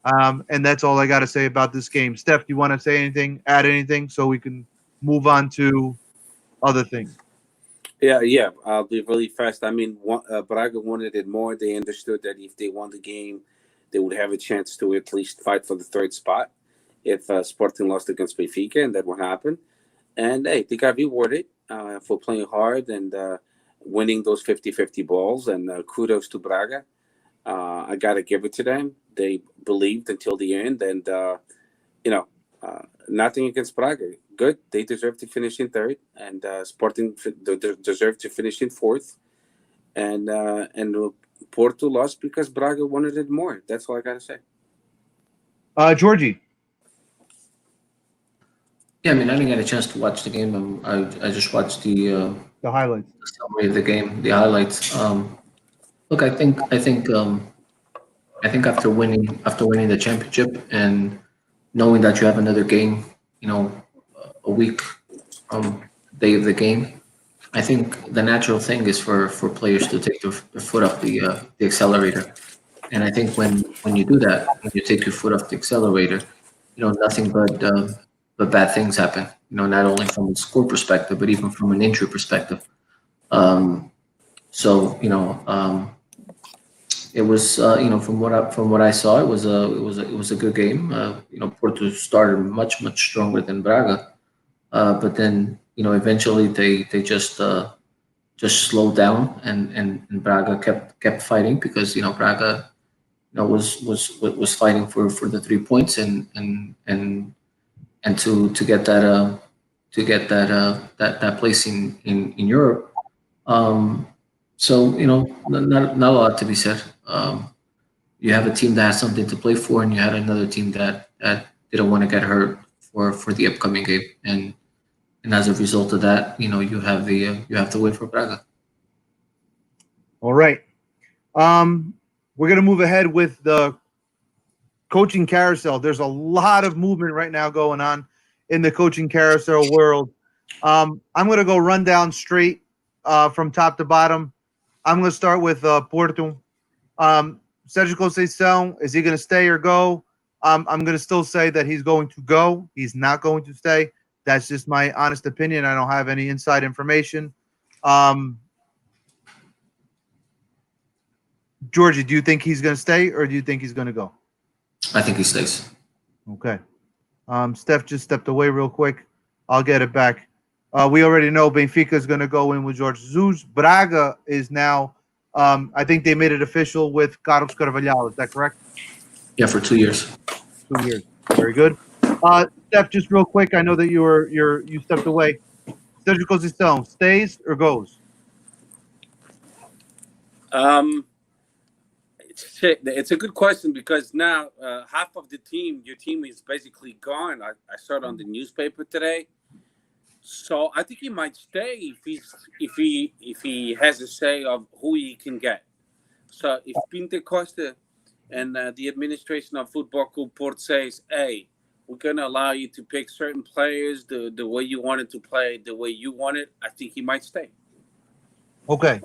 And that's all I got to say about this game. Steph, do you want to say anything, add anything, so we can move on to other things? Yeah. I'll be really fast. I mean, Braga wanted it more. They understood that if they won the game, they would have a chance to at least fight for the third spot if Sporting lost against Benfica, and that would happen. And, hey, they got rewarded for playing hard and winning those 50-50 balls, and kudos to Braga. I got to give it to them. They believed until the end, and, nothing against Braga. Good. They deserve to finish in third, and Sporting deserve to finish in fourth. And Porto lost because Braga wanted it more. That's all I got to say. Georgie. Yeah, I mean, I didn't get a chance to watch the game. I just watched the highlights, the summary of the game, the highlights. Look, I think after winning the championship and knowing that you have another game, a week from day of the game, I think the natural thing is for players to take their foot off the accelerator. And I think when you do that, when you take your foot off the accelerator, nothing but bad things happen. Not only from a score perspective, but even from an injury perspective. So it was from what I saw, it was a good game. Porto started much stronger than Braga, but then eventually they just slowed down, and Braga kept fighting, because Braga was fighting for the 3 points, and to get that place in Europe. So not a lot to be said. You have a team that has something to play for, and you had another team that didn't want to get hurt for the upcoming game, and as a result of that, you have the win for Braga. All right. We're gonna move ahead with the coaching carousel. There's a lot of movement right now going on in the coaching carousel world. I'm gonna go run down straight from top to bottom. I'm gonna start with Porto. Sergio Conceição, is he gonna stay or go? I'm gonna still say that he's going to go. He's not going to stay. That's just my honest opinion. I don't have any inside information. Georgie, do you think he's going to stay, or do you think he's going to go? I think he stays. Okay. Steph just stepped away real quick. I'll get it back. We already know Benfica is going to go in with Jorge Jesus. Braga is now, I think they made it official with Carlos Carvalhal. Is that correct? Yeah, for 2 years. 2 years. Very good. Steph, just real quick, I know that you stepped away. Sergio Conceição stays or goes? It's a good question, because now half of your team is basically gone. I saw it on the newspaper today, so I think he might stay if he has a say of who he can get. So if Pinto Costa and the administration of Futebol Clube Porto says, "Hey, we're going to allow you to pick certain players the way you wanted to play, the way you want it," I think he might stay. Okay.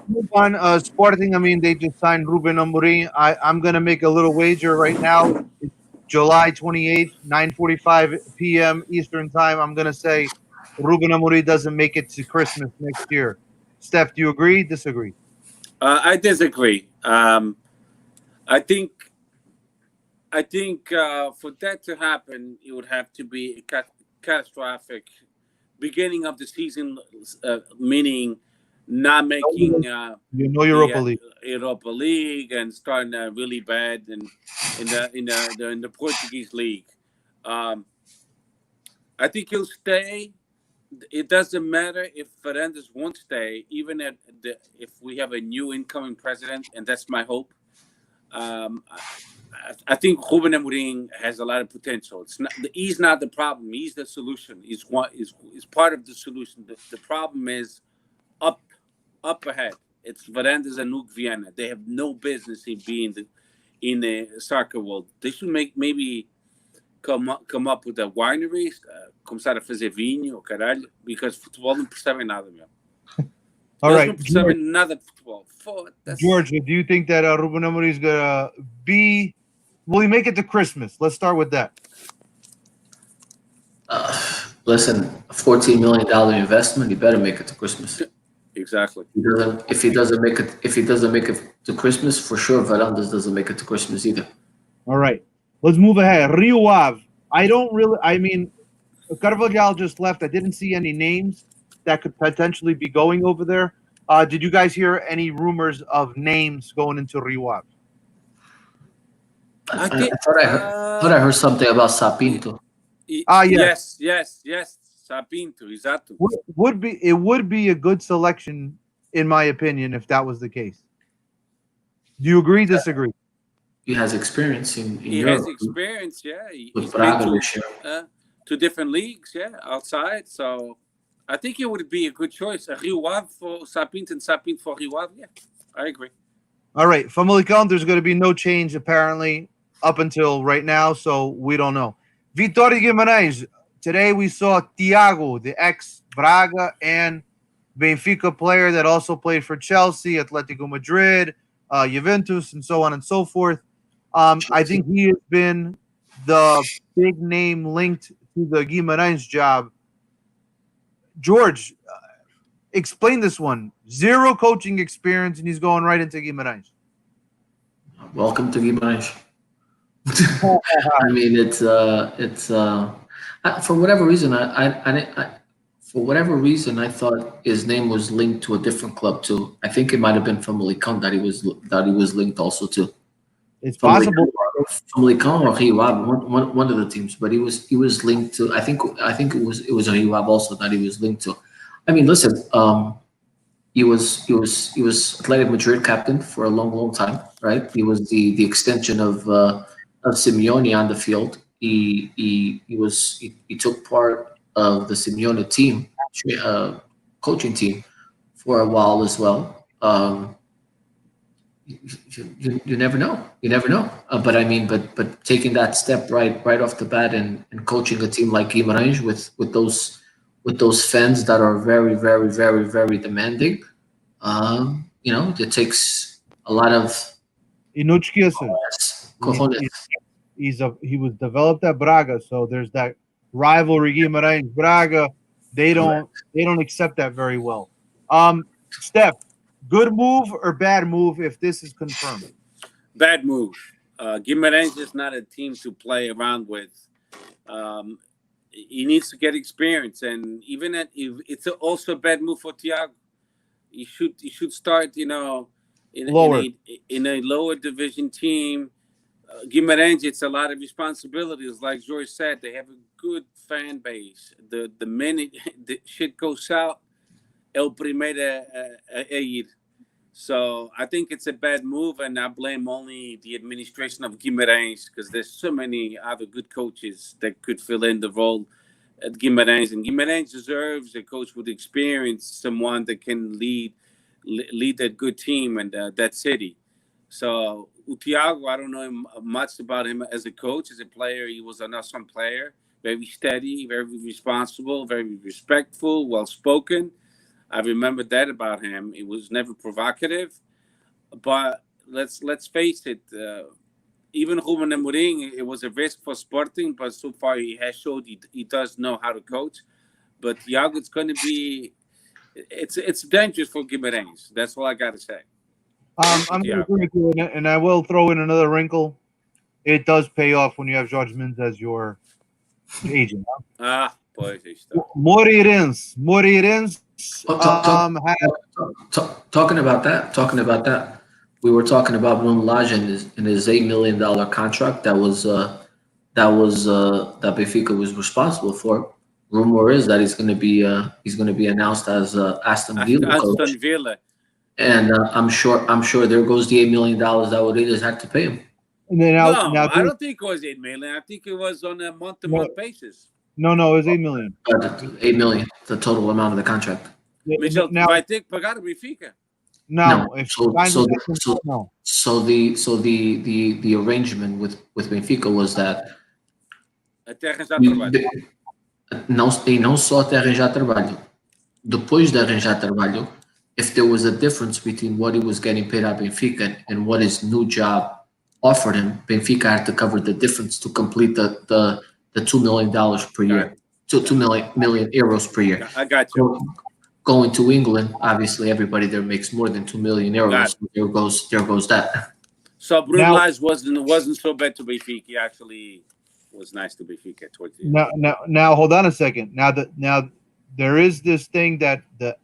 Move on. Sporting, I mean, they just signed Ruben Amorim. I'm going to make a little wager right now. It's July 28th, 9:45 p.m. Eastern time. I'm going to say Ruben Amorim doesn't make it to Christmas next year. Steph, do you agree? Disagree? I disagree. I think for that to happen, it would have to be a catastrophic beginning of the season, meaning not making Europa League. Europa League, and starting really bad in the Portuguese league. I think he'll stay. It doesn't matter if Fernandes won't stay, even if we have a new incoming president, and that's my hope. I think Ruben Amorim has a lot of potential. He's not the problem. He's the solution. He's part of the solution. The problem is up ahead. It's Fernandes and Luke Viana. They have no business in being in the soccer world. They should maybe come up with a winery, começar a fazer vinho, caralho, because futebol não percebem nada, meu. All right, não percebem nada de futebol. George, do you think that Ruben Amorim is gonna be? Will he make it to Christmas? Let's start with that. Listen, a $14 million investment. He better make it to Christmas. Exactly. If he doesn't make it to Christmas, for sure, Fernandes doesn't make it to Christmas either. All right, let's move ahead. Rio Ave. I mean, Carvalhal just left. I didn't see any names that could potentially be going over there. Did you guys hear any rumors of names going into Rio Ave? I thought I heard something about Sapinto. Yes. Sapinto, exato. It would be a good selection, in my opinion, if that was the case. Do you agree? Disagree? He has experience in He Europe. has experience, yeah. With Braga this year. To different leagues, yeah, outside. So I think it would be a good choice. Rio Ave for Sapinto and Sapinto for Rio Ave. Yeah, I agree. All right, Famalicão, there's going to be no change apparently up until right now, so we don't know. Vitória Guimarães. Today we saw Thiago, the ex-Braga and Benfica player that also played for Chelsea, Atletico Madrid, Juventus, and so on and so forth. I think he has been the big name linked to the Guimarães job. George, explain this one. Zero coaching experience, and he's going right into Guimarães. Welcome to Guimarães. I mean, it's for whatever reason, for whatever reason, I thought his name was linked to a different club too. I think it might have been from Licon that he was linked also to. It's possible. From Licon or Rio Ave, one of the teams, but he was linked to. I think it was Rio Ave also that he was linked to. I mean, listen, he was Athletic Madrid captain for a long time, right? He was the extension of Simeone on the field. He took part of the Simeone team, coaching team, for a while as well. You never know. You never know. But I mean, but taking that step right off the bat and coaching a team like Guimarães with those fans that are very, very, very, very demanding, it takes a lot of cojones. He was developed at Braga, so there's that rivalry. Guimarães, Braga, they don't accept that very well. Steph, good move or bad move if this is confirmed? Bad move. Guimarães is not a team to play around with. He needs to get experience, and it's also a bad move for Thiago. He should start, in a lower division team. Guimarães, it's a lot of responsibilities. Like George said, they have a good fan base. The minute the shit goes south, el primero a ir. So I think it's a bad move, and I blame only the administration of Guimarães because there's so many other good coaches that could fill in the role at Guimarães. And Guimarães deserves a coach with experience, someone that can lead that good team and that city. So Thiago, I don't know much about him as a coach. As a player, he was an awesome player, very steady, very responsible, very respectful, well-spoken. I remember that about him. He was never provocative, but let's face it. Even Ruben Amorim, it was a risk for Sporting, but so far he has showed he does know how to coach. But Thiago, it's going to be it's dangerous for Guimarães. That's all I got to say. I'm going to agree with you, and I will throw in another wrinkle. It does pay off when you have Jorge Mendes as your agent. Huh? Pois está. Moreirense. Talking about that, we were talking about Bruno Lage and his $8 million contract that Benfica was responsible for. Rumor is that he's going to be announced as Aston Villa coach. Aston Villa. And I'm sure there goes the $8 million that Oreiras had to pay him. And then I don't think it was $8 million. I think it was on a month-to-month basis. No, it was $8 million. $8 million, the total amount of the contract. Michel, vai ter que pagar o Benfica. No. So the arrangement with Benfica was that até arranjar trabalho. Não só até arranjar trabalho. Depois de arranjar trabalho, if there was a difference between what he was getting paid at Benfica and what his new job offered him, Benfica had to cover the difference to complete the $2 million per year, $2 million euros per year. I got you. Going to England, obviously everybody there makes more than 2 million euros. So there goes that. So Bruno Lage wasn't so bad to Benfica. He actually was nice to Benfica towards the end. Now hold on a second. Now there is this thing that the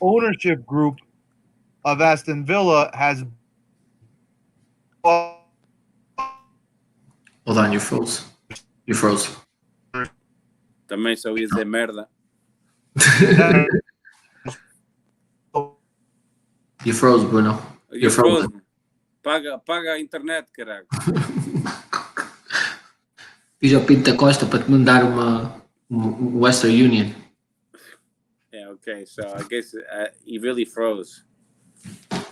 ownership group of Aston Villa has. Hold on, you froze. Também só ia dizer merda. You froze, Bruno. You're frozen. Paga a internet, caralho. Diz ao Pinto da Costa para te mandar uma Western Union. Yeah, okay. So I guess he really froze.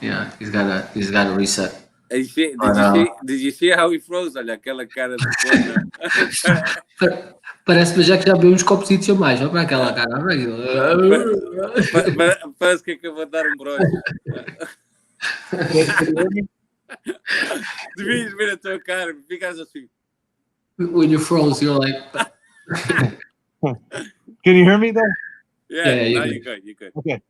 Yeah, he's got to reset. Did you see how he froze? Olha, aquela cara de corno. Parece já que já bebemos copos de mais. Olha para aquela cara. Olha aquilo. Parece que acabou de dar um broche. Devias ver a tua cara, ficas assim. When you froze, you're like. Can you hear me though? Yeah, you're you're good. You're good. Okay.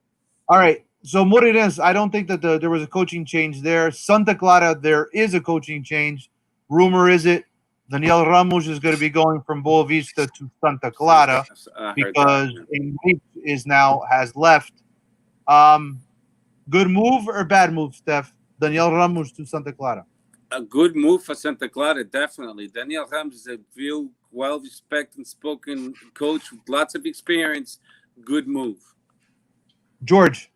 All right. So Moreirense, I don't think that there was a coaching change there. Santa Clara, there is a coaching change. Rumor is it Daniel Ramos is going to be going from Boa Vista to Santa Clara because Enrique has left. Good move or bad move, Steph? Daniel Ramos to Santa Clara. A good move for Santa Clara, definitely. Daniel Ramos is a real well-respected and spoken coach with lots of experience. Good move. George.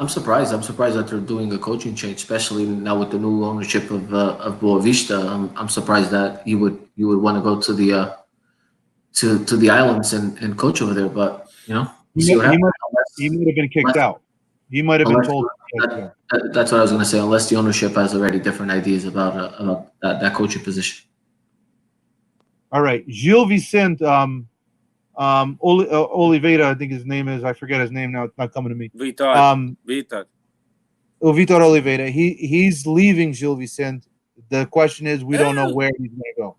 I'm surprised. I'm surprised that they're doing a coaching change, especially now with the new ownership of Boa Vista. I'm surprised that you would want to go to the to the islands and coach over there. But he might have been kicked out. He might have been told. That's what I was going to say. Unless the ownership has already different ideas about that coaching position. All right, Gil Vicente. Oliveira, I think his name is. I forget his name now. It's not coming to me. Vitor. Vitor Oliveira. He's leaving Gil Vicente. The question is, we don't know where he's going to go.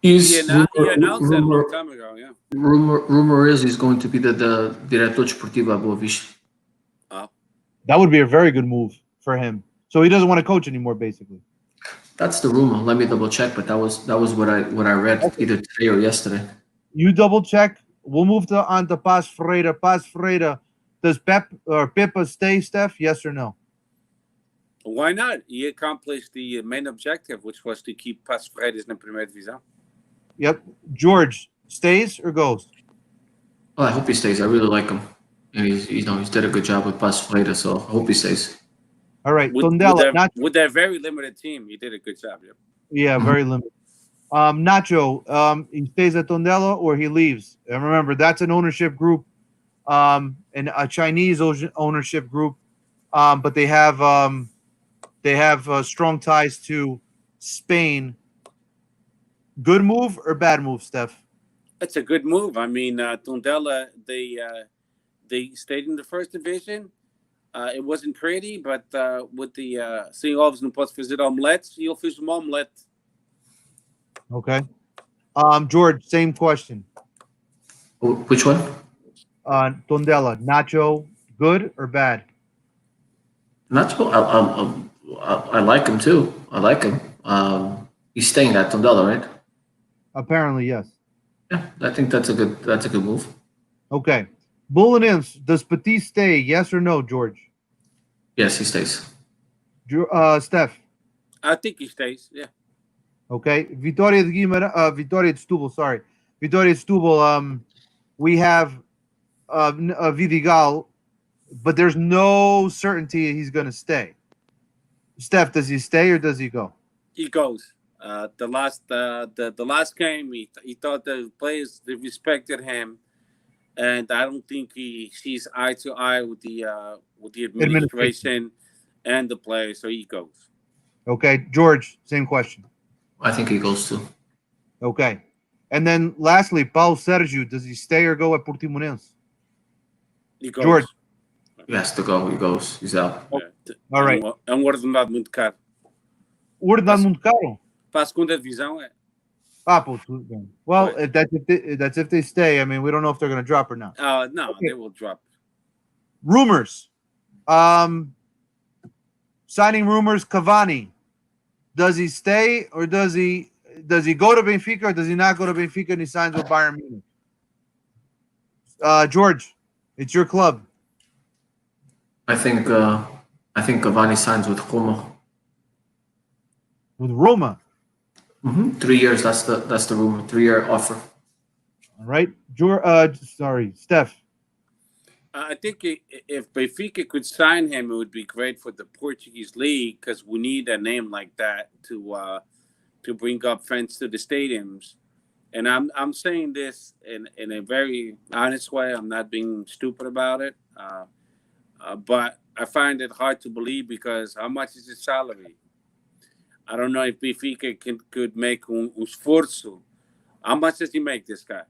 He announced that a long time ago. Yeah. Rumor is he's going to be the Diretor Desportivo at Boa Vista. That would be a very good move for him. So he doesn't want to coach anymore, basically. That's the rumor. Let me double check, but that was what I read either today or yesterday. You double check. We'll move on to Paz Freire. Paz Freire. Does Pepa stay, Steph? Yes or no? Why not? He accomplished the main objective, which was to keep Paz Freire in the Primeira Divisão. Yep. George, stays or goes? Well, I hope he stays. I really like him. And he's did a good job with Paz Freire, so I hope he stays. All right. With their very limited team, he did a good job. Yeah, very limited. Nacho, he stays at Tondela or he leaves. And remember, that's an ownership group, and a Chinese ownership group, but they have strong ties to Spain. Good move or bad move, Steph? It's a good move. I mean, Tondela, they stayed in the first division. It wasn't pretty, but with the sem ovos não posso fazer omeletes, e eu fiz uma omelete. Okay. George, same question. Which one? Tondela, Nacho, good or bad? Nacho, I like him too. I like him. He's staying at Tondela, right? Apparently, yes. Yeah, I think that's a good move. Okay. Bullinins, does Petit stay? Yes or no, George? Yes, he stays. Steph? I think he stays, yeah. Okay. Vitória de Setúbal, sorry. Vitória de Setúbal, we have Vidigal, but there's no certainty he's going to stay. Steph, does he stay or does he go? He goes. The last game, he thought the players, they respected him. And I don't think he sees eye to eye with the administration and the players, so he goes. Okay, George, same question. I think he goes too. Okay, and then lastly, Paulo Sergio, does he stay or go at Portimonense? He goes. George, he has to go. He goes. He's out. All right. É ordenado muito caro. Ordenado muito caro. Para a segunda divisão é. Well, that's if they stay. I mean, we don't know if they're going to drop or not. No, okay. They will drop. Rumors. Signing rumors. Cavani. Does he stay or does he go to Benfica or does he not go to Benfica and he signs with Bayern Munich? George, it's your club. I think Cavani signs with Roma. With Roma. 3 years. That's the rumor. 3-year offer. All right, Steph. I think if Benfica could sign him, it would be great for the Portuguese league because we need a name like that to bring up fans to the stadiums. And I'm saying this in a very honest way. I'm not being stupid about it. But I find it hard to believe because how much is his salary? I don't know if Benfica could make esforço. How much does he make, this guy?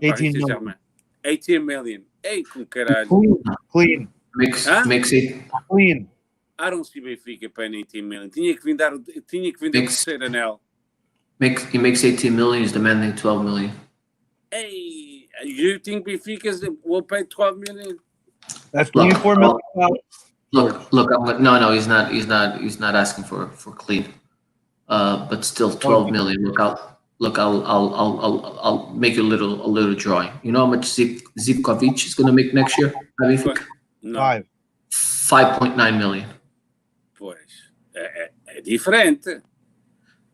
18 million. 18 million. Ei, com caralho. Clean. Makes it. Clean. I don't see Benfica paying 18 million. Tinha que vender o terceiro anel. He makes 18 million. He's demanding 12 million. Hey, you think Benfica will pay 12 million? That's 24 million. Look. No, he's not. He's not asking for clean. But still 12 million. I'll make you a little drawing. You know how much Zivkovic is going to make next year? No. 5.9 million. Pois, é diferente.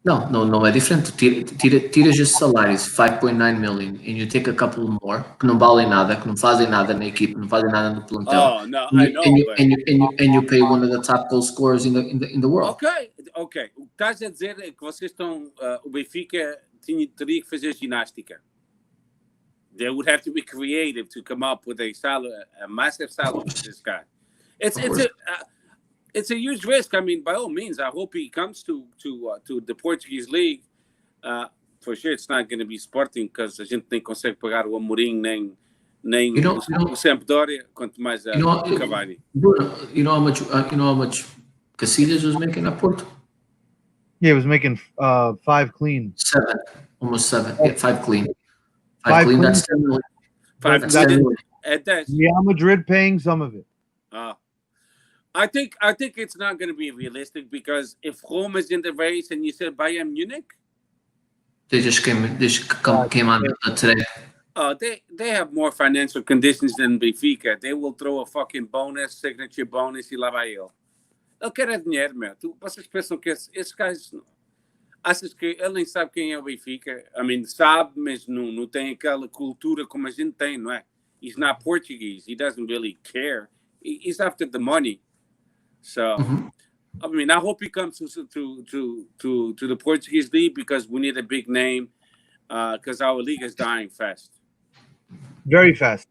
Não é diferente. Tiras os salários, 5.9 million, and you take a couple more, que não valem nada, que não fazem nada na equipe, não fazem nada no plantel. Oh, no, I know. And you pay one of the top goal scorers in the world. Ok. O que estás a dizer é que vocês estão... o Benfica teria que fazer ginástica. They would have to be creative to come up with a massive salary for this guy. It's a huge risk. I mean, by all means, I hope he comes to the Portuguese league. For sure, it's not going to be Sporting because a gente nem consegue pagar o Amorim nem o Sampdoria, quanto mais o Cavani. Bruno, you know how much Casillas was making at Porto? Yeah, he was making 5 clean. 7, almost 7. Yeah, 5 clean. 5 clean. That's 10 million. 5 clean. Real Madrid paying some of it. I think it's not going to be realistic because if Rome is in the race and you said Bayern Munich, they just came on today. They have more financial conditions than Benfica. They will throw a fucking bonus, signature bonus e lá vai ele. Ele quer dinheiro, meu. Vocês pensam que esse gajo... Achas que ele nem sabe quem é o Benfica? I mean, sabe, mas não tem aquela cultura como a gente tem, não é? He's not Portuguese. He doesn't really care. He's after the money. So, I mean, I hope he comes to the Portuguese league because we need a big name because our league is dying fast. Very fast.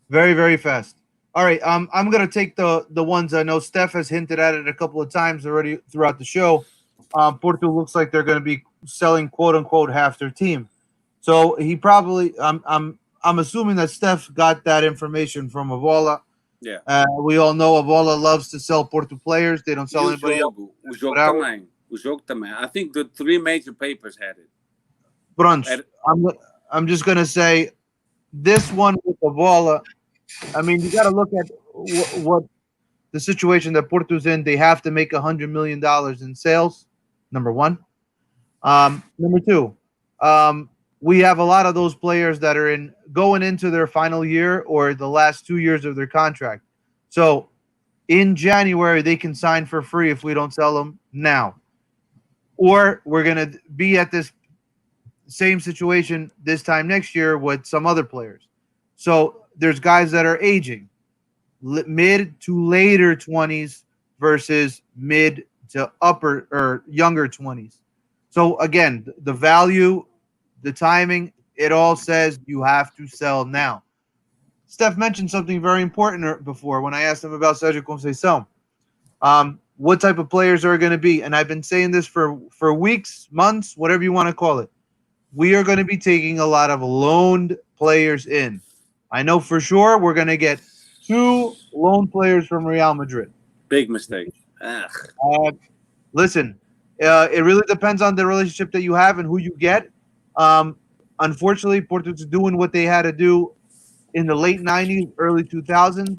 Very, very fast. All right, I'm going to take the ones I know Steph has hinted at it a couple of times already throughout the show. Porto looks like they're going to be selling quote unquote half their team. So he probably I'm assuming that Steph got that information from Avola. Yeah. We all know Avola loves to sell Porto players. They don't sell anybody else. O jogo também. I think the 3 major papers had it. Brunch. I'm just going to say this one with Avola. I mean, you got to look at what the situation that Porto's in. They have to make $100 million in sales. Number one. Number two, we have a lot of those players that are going into their final year or the last 2 years of their contract. So in January, they can sign for free if we don't sell them now. Or we're going to be at this same situation this time next year with some other players. So there's guys that are aging, mid to later 20s versus mid to upper or younger 20s. So again, the value, the timing, it all says you have to sell now. Steph mentioned something very important before when I asked him about Sergio Conceição. What type of players are going to be? And I've been saying this for weeks, months, whatever you want to call it. We are going to be taking a lot of loaned players in. I know for sure we're going to get 2 loan players from Real Madrid. Big mistake. Listen, it really depends on the relationship that you have and who you get. Unfortunately, Porto's doing what they had to do in the late 90s, early 2000s.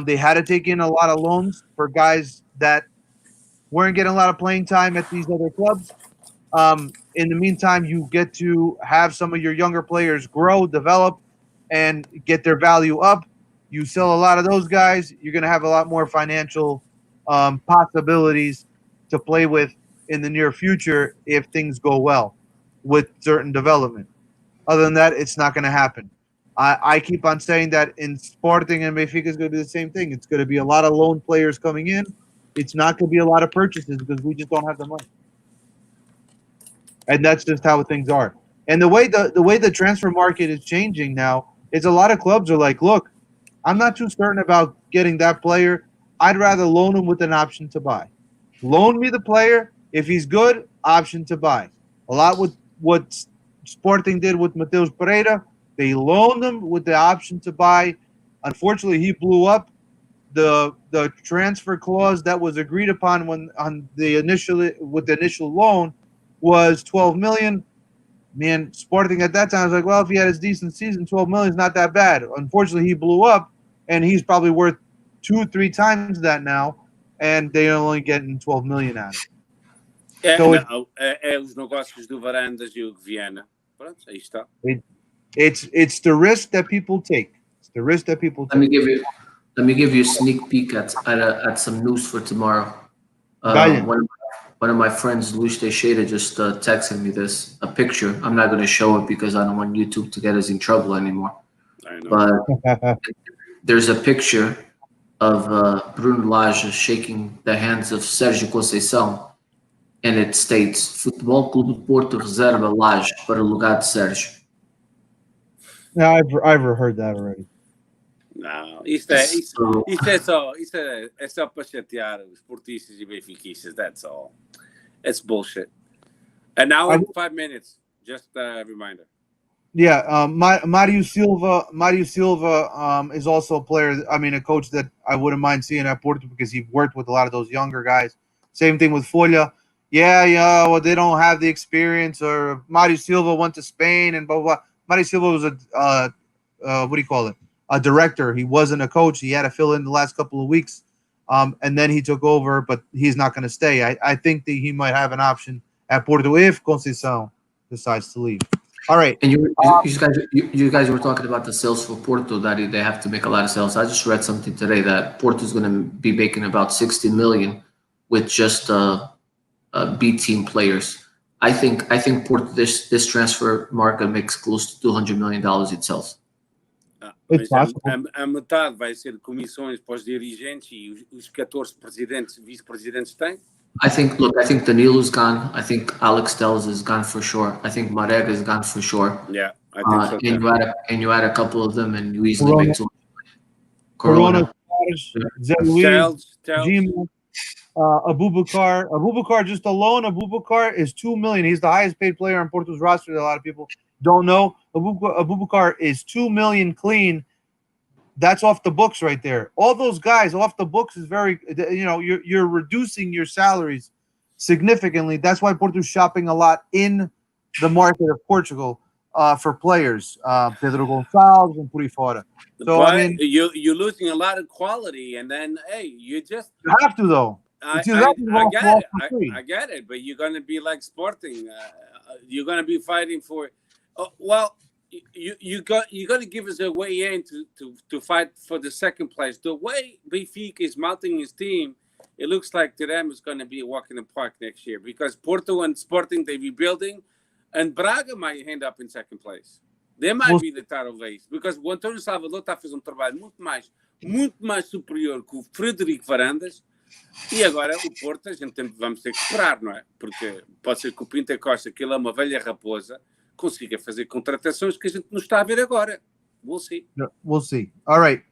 They had to take in a lot of loans for guys that weren't getting a lot of playing time at these other clubs. In the meantime, you get to have some of your younger players grow, develop, and get their value up. You sell a lot of those guys, you're going to have a lot more financial possibilities to play with in the near future if things go well with certain development. Other than that, it's not going to happen. I keep on saying that in Sporting and Benfica is going to be the same thing. It's going to be a lot of loan players coming in. It's not going to be a lot of purchases because we just don't have the money. And that's just how things are. And the way the transfer market is changing now is a lot of clubs are like, look, I'm not too certain about getting that player. I'd rather loan him with an option to buy. Loan me the player. If he's good, option to buy. A lot with what Sporting did with Mateus Pereira. They loaned him with the option to buy. Unfortunately, he blew up the transfer clause that was agreed upon when on the initial loan was 12 million. Man, Sporting at that time was like, well, if he had his decent season, 12 million is not that bad. Unfortunately, he blew up, and he's probably worth 2-3 times that now, and they're only getting 12 million out of it. Os negócios do Varandas e o Viana. Pronto, aí está. It's the risk that people take. It's the risk that people take. Let me give you a sneak peek at some news for tomorrow. One of my friends, Luis Teixeira, just texted me a picture. I'm not going to show it because I don't want YouTube to get us in trouble anymore. I know. But there's a picture of Bruno Lage shaking the hands of Sérgio Conceição, and it states, Futebol Clube Porto reserva Lage para o lugar de Sérgio. Yeah, I've heard that already. Não, isso é só para chatear os portistas e benfiquistas, that's all. It's bullshit. And now in 5 minutes, just a reminder. Yeah, Mario Silva is also a player, a coach that I wouldn't mind seeing at Porto because he worked with a lot of those younger guys. Same thing with Folha. Yeah, well, they don't have the experience, or Mario Silva went to Spain and blah, blah, blah. Mario Silva was a director. He wasn't a coach. He had to fill in the last couple of weeks, and then he took over, but he's not going to stay. I think that he might have an option at Porto if Conceição decides to leave. All right. And you guys were talking about the sales for Porto, that they have to make a lot of sales. I just read something today that Porto is going to be making about 60 million with just B team players. I think Porto, this transfer market makes close to $200 million itself. It's possible. A metade vai ser comissões para os dirigentes e os 14 presidentes, vice-presidentes têm. I think Danilo's gone. I think Alex Telles is gone for sure. I think Marega is gone for sure. Yeah, I think so too. And you add a couple of them, and you easily make two. Corona, Zé Luiz, Telles. Gima, Abubakar. Abubakar just alone. Abubakar is 2 million. He's the highest paid player on Porto's roster that a lot of people don't know. Abubakar is 2 million clean. That's off the books right there. All those guys off the books is very, you're reducing your salaries significantly. That's why Porto's shopping a lot in the market of Portugal for players. Pedro Gonçalves and por aí fora. So but you're losing a lot of quality, and then you have to though. I get it, but you're gonna be like Sporting. You're gonna be fighting for. You're gonna give us a way in to fight for the second place. The way Benfica is mounting his team, it looks like to them is going to be a walk in the park next year because Porto and Sporting they're rebuilding, and Braga might end up in second place. They might be the title race because o António Salvador está a fazer trabalho muito mais superior que o Frederico Varandas. E agora o Porto vamos ter que esperar, não é? Porque pode ser que o Pinto Costa, que ele é uma velha raposa, consiga fazer contratações que a gente não está a ver agora. We'll see. We'll see. All right.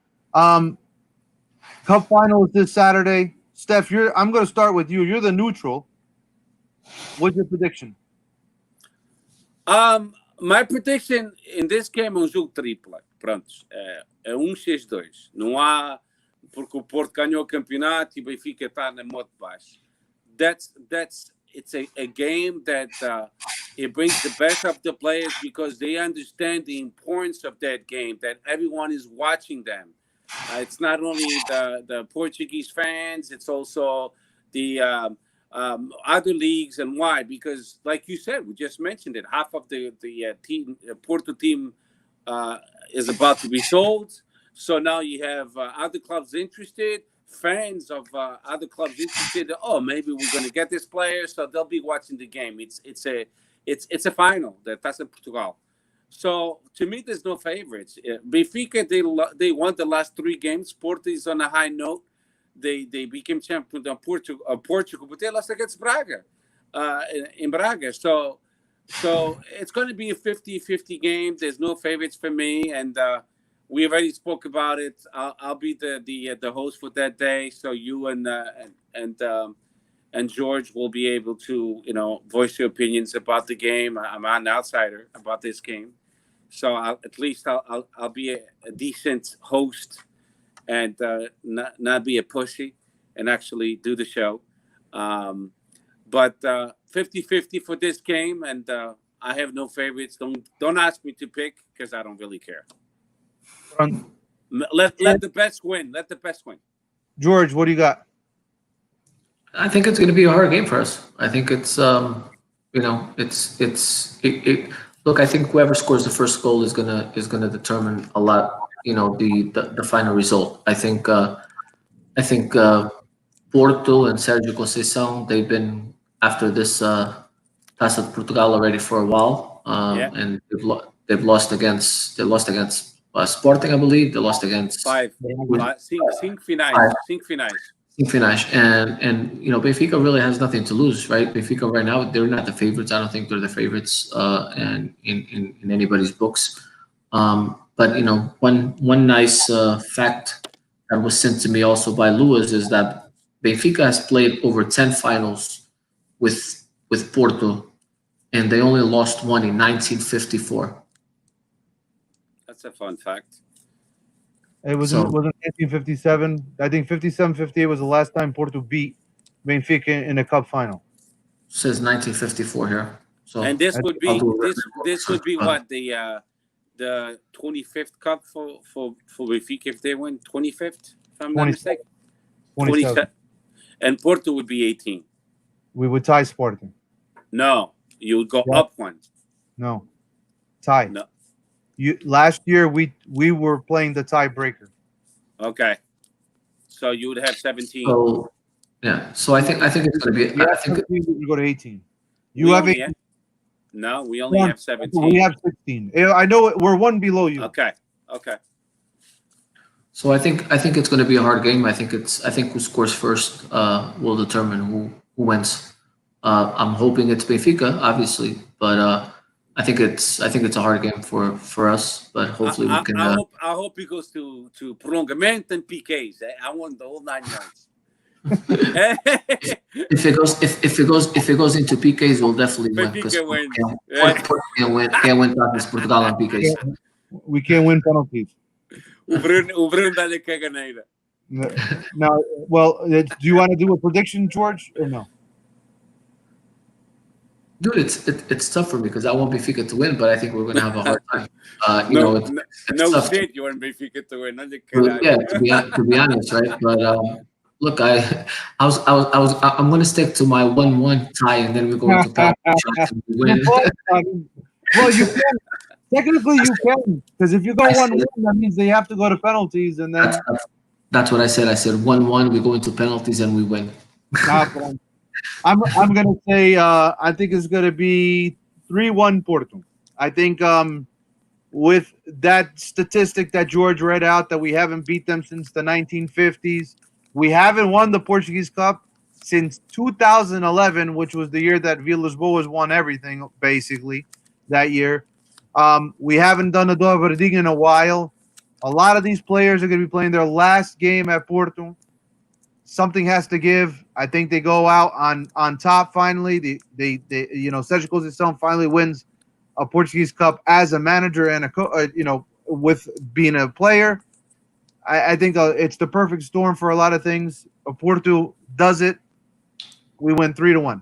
Cup final is this Saturday. Steph, I'm going to start with you. You're the neutral. What's your prediction? My prediction in this game é jogo triplo. Prontos. É 6-2. Não há... Porque o Porto ganhou o campeonato e o Benfica está na moto baixo. It's a game that it brings the best of the players because they understand the importance of that game, that everyone is watching them. It's not only the Portuguese fans, it's also the other leagues. And why? Because, like you said, we just mentioned it, half of the Porto team is about to be sold. So now you have other clubs interested, fans of other clubs interested. Oh, maybe we're going to get this player, so they'll be watching the game. It's a final, the Taça Portugal. So to me, there's no favorites. Benfica they won the last 3 games. Porto is on a high note. They became champion of Portugal, but they lost against Braga in Braga. So it's going to be a 50-50 game. There's no favorites for me, and we already spoke about it. I'll be the host for that day, so you and George will be able to voice your opinions about the game. I'm an outsider about this game, so at least I'll be a decent host and not be a pussy and actually do the show. But 50-50 for this game, and I have no favorites. Don't ask me to pick because I don't really care. Let the best win. Let the best win. George, what do you got? I think it's going to be a hard game for us. I think it's look, I think whoever scores the first goal is gonna determine a lot. The final result. I think Porto and Sergio Conceição, they've been after this Taça de Portugal already for a while, and they've lost against Sporting, I believe. They lost against cinco finais. And Benfica really has nothing to lose, right? Benfica right now, they're not the favorites. I don't think they're the favorites and in anybody's books. But one nice fact that was sent to me also by Lewis is that Benfica has played over 10 finals with Porto, and they only lost one in 1954. That's a fun fact. It was in 1957. I think 57-58 was the last time Porto beat Benfica in a cup final. It says 1954 here. So and this would be what the 25th cup for Benfica if they win 25th, if I'm not mistaken. 27. And Porto would be 18. We would tie Sporting. No, you would go up one. No, tie. No. Last year we were playing the tiebreaker. Okay, so you would have 17. So yeah, so I think it's going to be. I think we would go to 18. You have 18. No, we only have 17. We have 16. I know we're one below you. Okay. So I think it's going to be a hard game. I think who scores first will determine who wins. I'm hoping it's Benfica, obviously, but I think it's a hard game for us. But hopefully we can. I hope it goes to prolongament and PKs. I want the whole 9 yards. if it goes into PKs, we'll definitely win. Can't win Portugal on PKs. We can't win penalties. O Bruno dá-lhe caganeira. Now, well, do you want to do a prediction, George, or no? Dude, it's tough for me because I want Benfica to win, but I think we're going to have a hard time. No shit, you want Benfica to win. Yeah, to be honest, right? But look, I'm going to stick to my 1-1 tie, and then we go into penalty and win. Well, you can. Technically, you can, because if you go 1-1, that means they have to go to penalties, and then that's what I said. I said 1-1. We go into penalties and we win. I'm gonna say I think it's gonna be 3-1 Porto. I think with that statistic that George read out that we haven't beat them since the 1950s, we haven't won the Portuguese Cup since 2011, which was the year that Villas Boas won everything basically that year. We haven't done a Europa League in a while. A lot of these players are going to be playing their last game at Porto. Something has to give. I think they go out on top finally. They Sergio Conceição finally wins a Portuguese Cup as a manager and with being a player. I think it's the perfect storm for a lot of things. Porto does it. We win 3-1.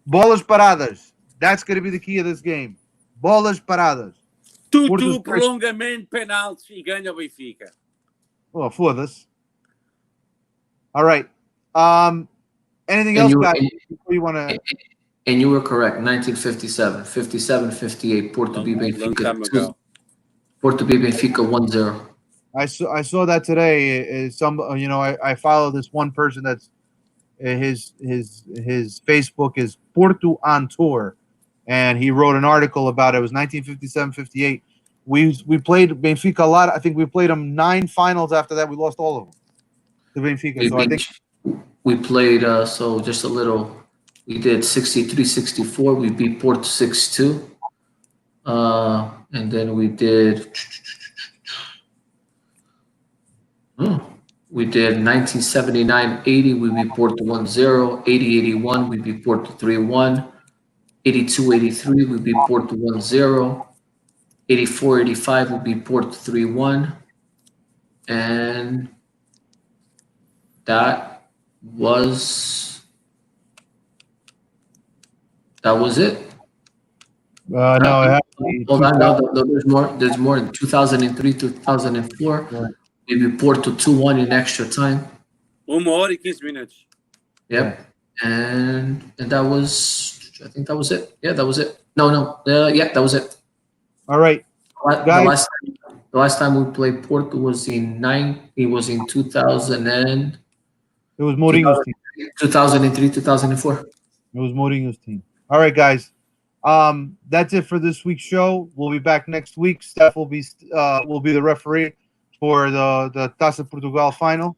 Bolas paradas. That's going to be the key of this game. Bolas paradas. Tudo prolongamento, penalti e ganha o Benfica. Oh, foda-se. All right. Anything else, guys? You want to? And you were correct. 1957, 57-58. Porto beat Benfica. Porto beat Benfica 1-0. I saw that today. I follow this one person that's his Facebook is Porto on tour. And he wrote an article about it. It was 1957-58. We played Benfica a lot. I think we played them 9 finals after that. We lost all of them to Benfica. So I think we played. So just a little. We did 63-64. We beat Porto 6-2. And then we did We did 1979-80, we beat Porto 1-0. 80-81, we beat Porto 3-1. 82-83, we beat Porto 1-0. 84-85, we beat Porto 3-1. And that was it. No, it has to be Hold on, 2000. no, there's more. There's more. In 2003, 2004, Right. we beat Porto 2-1 in extra time. 1 hora e 15 minutos. Yep. And that was, I think that was it. Yeah, that was it. No. Yeah, that was it. All right. Guys. The last time we played Porto was in 2000 and It was Mourinho's team. 2003, 2004. It was Mourinho's team. All right, guys. That's it for this week's show. We'll be back next week. Steph will be the referee for the Taça Portugal final.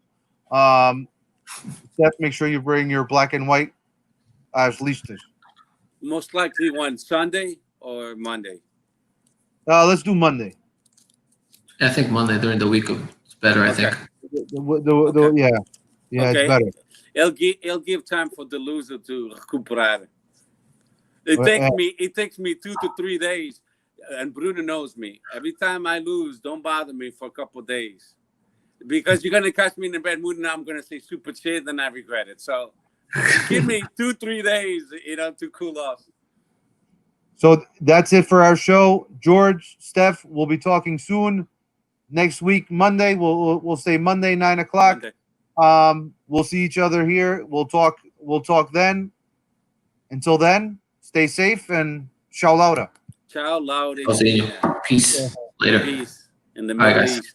Steph, make sure you bring your black and white as listas. Most likely one Sunday or Monday. Let's do Monday. I think Monday during the week is better. I think. Yeah, okay. It's better. It'll give time for the loser to recuperar. It takes me 2 to 3 days, and Bruno knows me. Every time I lose, don't bother me for a couple of days, because you're gonna catch me in a bad mood, and I'm gonna say stupid shit, and I regret it. So give me 2-3 days, to cool off. So that's it for our show. George, Steph, we'll be talking soon. Next week, Monday, we'll say Monday 9 o'clock. We'll see each other here. We'll talk then. Until then, stay safe and ciao Laura. Ciao Laura. I'll see you. Peace. Later. Peace in the Middle East.